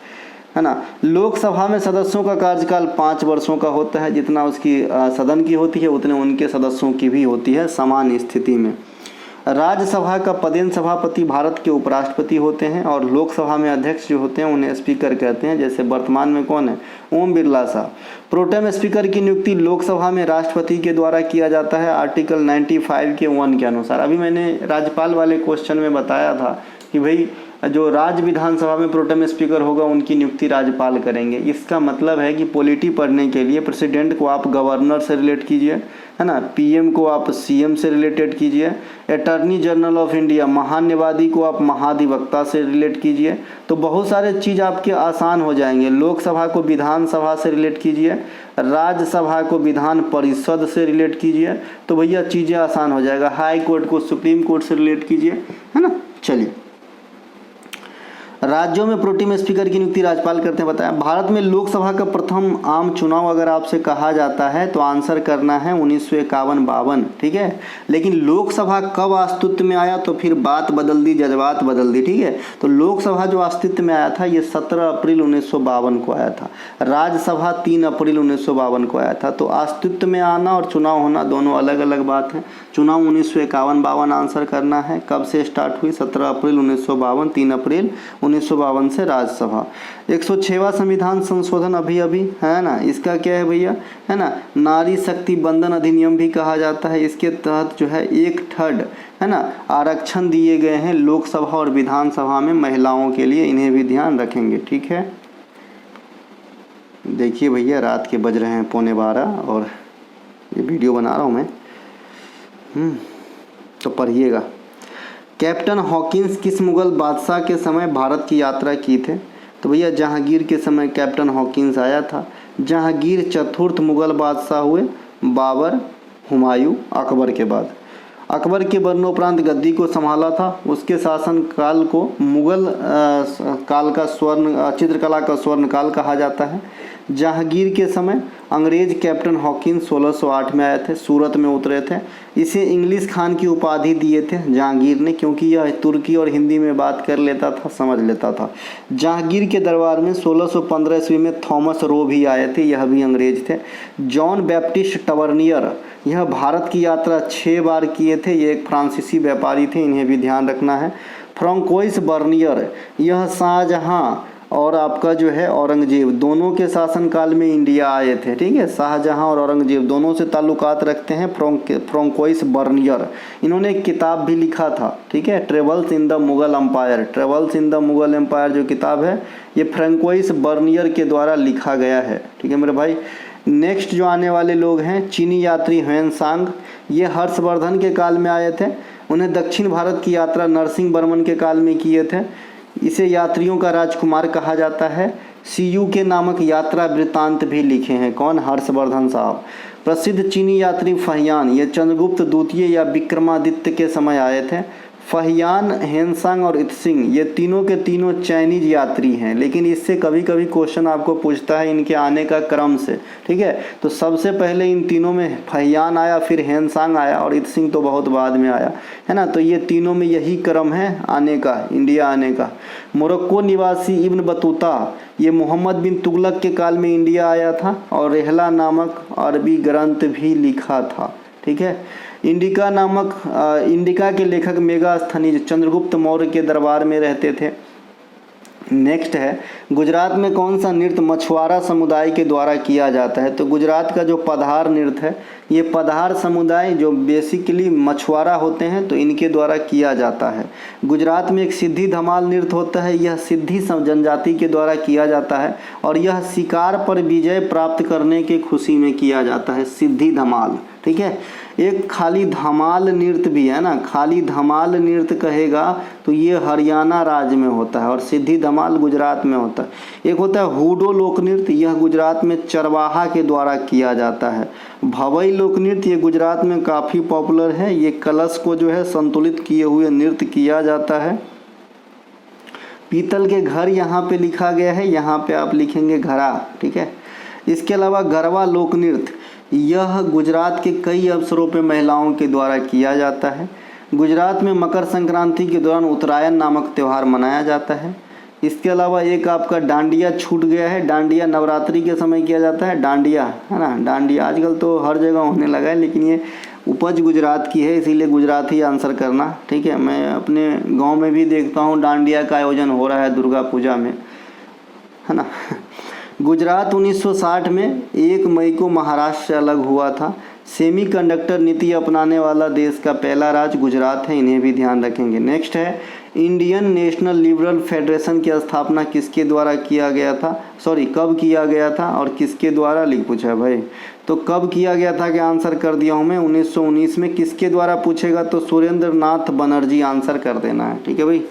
है ना। लोकसभा में सदस्यों का कार्यकाल 5 वर्षों का होता है, जितना उसकी सदन की होती है उतने उनके सदस्यों की भी होती है सामान्य स्थिति में। राज्यसभा का पदेन सभापति भारत के उपराष्ट्रपति होते हैं और लोकसभा में अध्यक्ष जो होते हैं उन्हें स्पीकर कहते हैं। जैसे वर्तमान में कौन है? ओम बिरला साहब। प्रोटेम स्पीकर की नियुक्ति लोकसभा में राष्ट्रपति के द्वारा किया जाता है आर्टिकल 95 के 1 के अनुसार। अभी मैंने राज्यपाल वाले क्वेश्चन में बताया था कि भाई जो राज्य विधानसभा में प्रोटेम स्पीकर होगा उनकी नियुक्ति राज्यपाल करेंगे। इसका मतलब है कि पॉलिटी पढ़ने के लिए प्रेसिडेंट को आप गवर्नर से रिलेट कीजिए, है ना, पीएम को आप सीएम से रिलेटेड कीजिए, अटॉर्नी जनरल ऑफ इंडिया महान्यायवादी को आप महाधिवक्ता से रिलेट कीजिए, तो बहुत सारे चीज़ आपके आसान हो जाएंगे। लोकसभा को विधानसभा से रिलेट कीजिए, राज्यसभा को विधान परिषद से रिलेट कीजिए, तो भैया चीज़ें आसान हो जाएगा। हाई कोर्ट को सुप्रीम कोर्ट से रिलेट कीजिए, है ना। चलिए, राज्यों में प्रोटेम स्पीकर की नियुक्ति राज्यपाल करते हैं, बताया। भारत में लोकसभा का प्रथम आम चुनाव अगर आपसे कहा जाता है तो आंसर करना है 1951-52, ठीक है। लेकिन लोकसभा कब अस्तित्व में आया तो फिर बात बदल दी, जज्बात बदल दी, ठीक है। तो लोकसभा जो अस्तित्व में आया था ये 17 अप्रैल 1952 को आया था। राज्यसभा 3 अप्रैल 1952 को आया था। तो अस्तित्व में आना और चुनाव होना दोनों अलग अलग बात है। चुनाव 1951-52 आंसर करना है। कब से स्टार्ट हुई? 17 अप्रैल 1952, 3 अप्रैल 1952 से राज्यसभा। 106वां संविधान संशोधन अभी है ना, इसका क्या है भैया, है ना, नारी शक्ति बंधन अधिनियम भी कहा जाता है। इसके तहत जो है 1/3 है ना आरक्षण दिए गए हैं लोकसभा और विधानसभा में महिलाओं के लिए, इन्हें भी ध्यान रखेंगे, ठीक है। देखिए भैया रात के बज रहे हैं 11:15 और ये वीडियो बना रहा हूँ मैं, तो पढ़िएगा। कैप्टन हॉकिंस किस मुगल बादशाह के समय भारत की यात्रा की थे? तो भैया जहांगीर के समय कैप्टन हॉकिंस आया था। जहांगीर चतुर्थ मुगल बादशाह हुए, बाबर, हुमायूं, अकबर के बाद। अकबर के मरणोपरांत गद्दी को संभाला था। उसके शासन काल को मुगल काल का चित्रकला का स्वर्ण काल कहा जाता है। जहांगीर के समय अंग्रेज कैप्टन हॉकिंस 1608 में आए थे, सूरत में उतरे थे। इसे इंग्लिश खान की उपाधि दिए थे जहांगीर ने, क्योंकि यह तुर्की और हिंदी में बात कर लेता था, समझ लेता था। जहांगीर के दरबार में 1615 ईस्वी में थॉमस रो भी आए थे, यह भी अंग्रेज थे। जॉन बैप्टिस्ट टवर्नियर यह भारत की यात्रा 6 बार किए थे, ये एक फ्रांसीसी व्यापारी थे, इन्हें भी ध्यान रखना है। फ्रांकोइस बर्नियर यह शाहजहां और आपका जो है औरंगजेब दोनों के शासनकाल में इंडिया आए थे, ठीक है। शाहजहां और औरंगजेब दोनों से ताल्लुकात रखते हैं फ्रांकोइस बर्नियर। इन्होंने एक किताब भी लिखा था, ठीक है, travels in the Mughal Empire. Travels in the Mughal Empire जो किताब है ये फ्रांकोइस बर्नियर के द्वारा लिखा गया है, ठीक है मेरे भाई। नेक्स्ट जो आने वाले लोग हैं चीनी यात्री ह्वेनसांग, ये हर्षवर्धन के काल में आए थे। उन्हें दक्षिण भारत की यात्रा नरसिंह वर्मन के काल में किए थे। इसे यात्रियों का राजकुमार कहा जाता है। सीयू के नामक यात्रा वृत्तांत भी लिखे हैं, कौन? हर्षवर्धन साहब। प्रसिद्ध चीनी यात्री फहियान, ये चंद्रगुप्त द्वितीय या विक्रमादित्य के समय आए थे। फहियान, हेनसांग और इत्सिंग ये तीनों के तीनों चाइनीज यात्री हैं, लेकिन इससे कभी कभी क्वेश्चन आपको पूछता है इनके आने का क्रम से, ठीक है। तो सबसे पहले इन तीनों में फहियान आया, फिर हेनसांग आया और इत्सिंग तो बहुत बाद में आया, है ना। तो ये तीनों में यही क्रम है आने का, इंडिया आने का। मोरक्को निवासी इब्न बतूता ये मोहम्मद बिन तुगलक के काल में इंडिया आया था और रेहला नामक अरबी ग्रंथ भी लिखा था, ठीक है। इंडिका के लेखक मेगास्थनीज चंद्रगुप्त मौर्य के दरबार में रहते थे। नेक्स्ट है, गुजरात में कौन सा नृत्य मछुआरा समुदाय के द्वारा किया जाता है? तो गुजरात का जो पधार नृत्य है, ये पधार समुदाय जो बेसिकली मछुआरा होते हैं तो इनके द्वारा किया जाता है। गुजरात में एक सिद्धि धमाल नृत्य होता है, यह सिद्धि जनजाति के द्वारा किया जाता है और यह शिकार पर विजय प्राप्त करने की खुशी में किया जाता है, सिद्धि धमाल। ठीक है, एक खाली धमाल नृत्य भी है ना, खाली धमाल नृत्य कहेगा तो ये हरियाणा राज्य में होता है और सिद्धि धमाल गुजरात में होता है। एक होता है हुडो लोक नृत्य, यह गुजरात में चरवाहा के द्वारा किया जाता है। भवई लोक नृत्य ये गुजरात में काफ़ी पॉपुलर है, ये कलश को जो है संतुलित किए हुए नृत्य किया जाता है। पीतल के घर यहाँ पे लिखा गया है, यहाँ पे आप लिखेंगे घड़ा। ठीक है, इसके अलावा गरबा लोक नृत्य, यह गुजरात के कई अवसरों पे महिलाओं के द्वारा किया जाता है। गुजरात में मकर संक्रांति के दौरान उत्तरायण नामक त्यौहार मनाया जाता है। इसके अलावा एक आपका डांडिया छूट गया है, डांडिया नवरात्रि के समय किया जाता है, डांडिया है ना, डांडिया आजकल तो हर जगह होने लगा है, लेकिन ये उपज गुजरात की है, इसीलिए गुजरात ही आंसर करना। ठीक है, मैं अपने गाँव में भी देखता हूँ डांडिया का आयोजन हो रहा है दुर्गा पूजा में, है ना। गुजरात 1960 में 1 मई को महाराष्ट्र से अलग हुआ था। सेमीकंडक्टर नीति अपनाने वाला देश का पहला राज्य गुजरात है, इन्हें भी ध्यान रखेंगे। नेक्स्ट है, इंडियन नेशनल लिबरल फेडरेशन की स्थापना किसके द्वारा किया गया था? कब किया गया था और किसके द्वारा लिख पूछा भाई, तो कब किया गया था क्या आंसर कर दिया हूँ मैं, 1919 में। किसके द्वारा पूछेगा तो सुरेंद्र नाथ बनर्जी आंसर कर देना है। ठीक है भाई,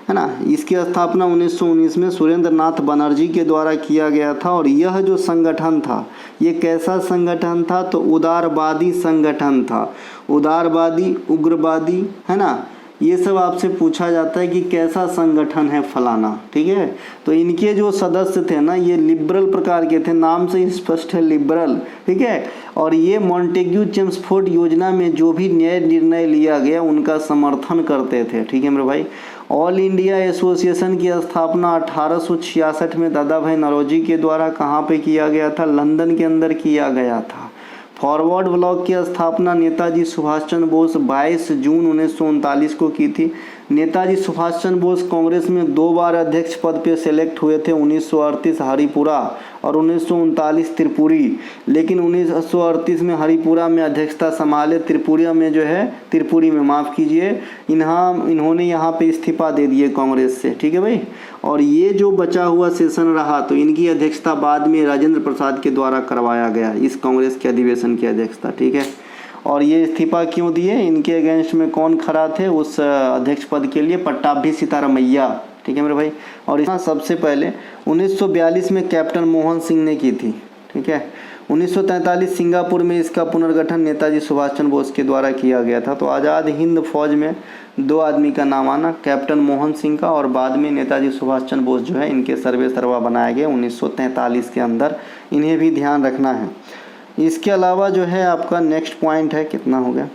है ना। इसकी स्थापना 1919 में सुरेंद्र नाथ बनर्जी के द्वारा किया गया था और यह जो संगठन था ये कैसा संगठन था? तो उदारवादी संगठन था, उदारवादी, उग्रवादी, है ना, ये सब आपसे पूछा जाता है कि कैसा संगठन है फलाना। ठीक है, तो इनके जो सदस्य थे ना ये लिबरल प्रकार के थे, नाम से ही स्पष्ट है लिबरल। ठीक है, और ये मॉन्टेग्यू चेम्सफोर्ड योजना में जो भी नए निर्णय लिया गया उनका समर्थन करते थे। ठीक है मेरे भाई। ऑल इंडिया एसोसिएशन की स्थापना 1866 में दादा भाई नौरोजी के द्वारा कहाँ पे किया गया था? लंदन के अंदर किया गया था। फॉरवर्ड ब्लॉक की स्थापना नेताजी सुभाष चंद्र बोस 22 जून 1939 को की थी। नेताजी सुभाष चंद्र बोस कांग्रेस में 2 बार अध्यक्ष पद पे सेलेक्ट हुए थे, 1938 हरिपुरा और 1939 त्रिपुरी। लेकिन 1938 में हरिपुरा में अध्यक्षता संभाले, त्रिपुरी में माफ़ कीजिए, इन्होंने यहाँ पे इस्तीफा दे दिए कांग्रेस से। ठीक है भाई, और ये जो बचा हुआ सेशन रहा तो इनकी अध्यक्षता बाद में राजेंद्र प्रसाद के द्वारा करवाया गया, इस कांग्रेस के अधिवेशन की अध्यक्षता। ठीक है, और ये इस्तीफा क्यों दिए? इनके अगेंस्ट में कौन खड़ा थे उस अध्यक्ष पद के लिए? पट्टाभी सीतारामैया। ठीक है मेरे भाई। और इसमें सबसे पहले 1942 में कैप्टन मोहन सिंह ने की थी। ठीक है, 1943 सिंगापुर में इसका पुनर्गठन नेताजी सुभाष चंद्र बोस के द्वारा किया गया था। तो आज़ाद हिंद फौज में 2 आदमी का नाम आना, कैप्टन मोहन सिंह का और बाद में नेताजी सुभाष चंद्र बोस जो है इनके सर्वे सर्वा बनाए गए 1943 के अंदर, इन्हें भी ध्यान रखना है। इसके अलावा जो है आपका नेक्स्ट पॉइंट है, कितना हो गया,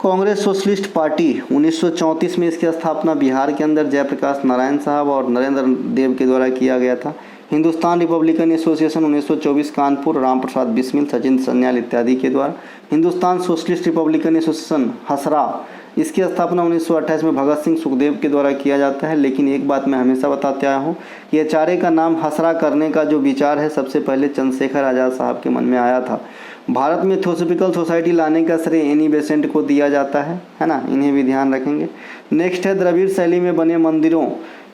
कांग्रेस सोशलिस्ट पार्टी 1934 में इसकी स्थापना बिहार के अंदर जयप्रकाश नारायण साहब और नरेंद्र देव के द्वारा किया गया था। हिंदुस्तान रिपब्लिकन एसोसिएशन 1924 कानपुर राम प्रसाद बिस्मिल, सचिन सन्याल इत्यादि के द्वारा। हिंदुस्तान सोशलिस्ट रिपब्लिकन एसोसिएशन हसरा, इसकी स्थापना 1928 में भगत सिंह सुखदेव के द्वारा किया जाता है। लेकिन एक बात मैं हमेशा बताते आया हूँ कि एचआरए का नाम हसरा करने का जो विचार है सबसे पहले चंद्रशेखर आज़ाद साहब के मन में आया था। भारत में थियोसॉफिकल सोसाइटी लाने का श्रेय एनी बेसेंट को दिया जाता है ना, इन्हें भी ध्यान रखेंगे। नेक्स्ट है, द्रविड़ शैली में बने मंदिरों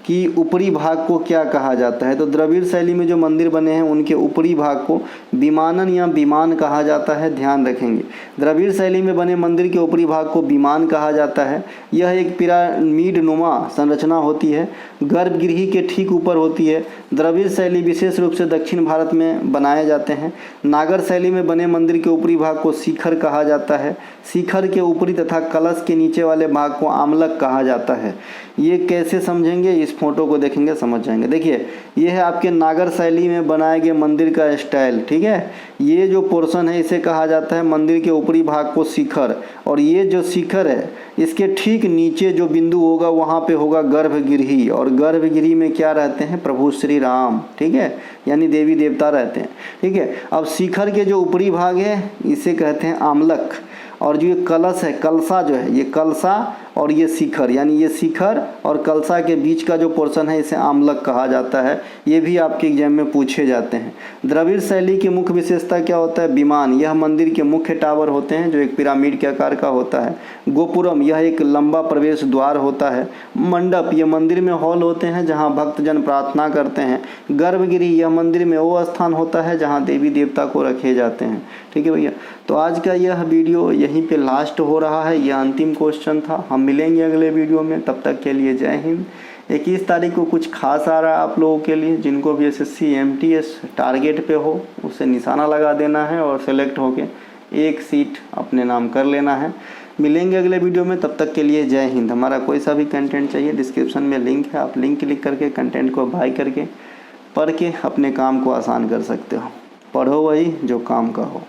कि ऊपरी भाग को क्या कहा जाता है? तो द्रविड़ शैली में जो मंदिर बने हैं उनके ऊपरी भाग को विमानन या विमान कहा जाता है, ध्यान रखेंगे। द्रविड़ शैली में बने मंदिर के ऊपरी भाग को विमान कहा जाता है। यह एक पिरामिड नुमा संरचना होती है, गर्भगृह के ठीक ऊपर होती है। द्रविड़ शैली विशेष रूप से दक्षिण भारत में बनाए जाते हैं। नागर शैली में बने मंदिर के ऊपरी भाग को शिखर कहा जाता है। शिखर के ऊपरी तथा कलश के नीचे वाले भाग को आमलक कहा जाता है। ये कैसे समझेंगे? इस फोटो को देखेंगे समझ जाएंगे। देखिए, ये है आपके नागर शैली में बनाए गए मंदिर का स्टाइल। ठीक है, ये जो पोर्शन है इसे कहा जाता है मंदिर के ऊपरी भाग को शिखर, और ये जो शिखर है इसके ठीक नीचे जो बिंदु होगा वहाँ पे होगा गर्भगृह, और गर्भगृह में क्या रहते हैं? प्रभु श्री राम। ठीक है, यानी देवी देवता रहते हैं। ठीक है, अब शिखर के जो ऊपरी भाग है इसे कहते हैं आमलक। और जो ये कलश है, कलसा जो है, ये कलसा और ये शिखर, यानी ये शिखर और कलसा के बीच का जो पोर्शन है इसे आमलक कहा जाता है। ये भी आपके एग्जाम में पूछे जाते हैं। द्रविड़ शैली की मुख्य विशेषता क्या होता है? विमान, यह मंदिर के मुख्य टावर होते हैं जो एक पिरामिड के आकार का होता है। गोपुरम, यह एक लंबा प्रवेश द्वार होता है। मंडप, यह मंदिर में हॉल होते हैं जहाँ भक्तजन प्रार्थना करते हैं। गर्भगृह, यह मंदिर में वो स्थान होता है जहाँ देवी देवता को रखे जाते हैं। ठीक है भैया, तो आज का यह वीडियो यहीं पे लास्ट हो रहा है। यह अंतिम क्वेश्चन था। हम मिलेंगे अगले वीडियो में, तब तक के लिए जय हिंद। 21 तारीख को कुछ खास आ रहा है आप लोगों के लिए। जिनको भी SSC MTS टारगेट पे हो उसे निशाना लगा देना है और सेलेक्ट होके एक सीट अपने नाम कर लेना है। मिलेंगे अगले वीडियो में, तब तक के लिए जय हिंद। हमारा कोई सा भी कंटेंट चाहिए, डिस्क्रिप्शन में लिंक है, आप लिंक क्लिक करके कंटेंट को बाय करके पढ़ के अपने काम को आसान कर सकते हो। पढ़ो वही जो काम का हो।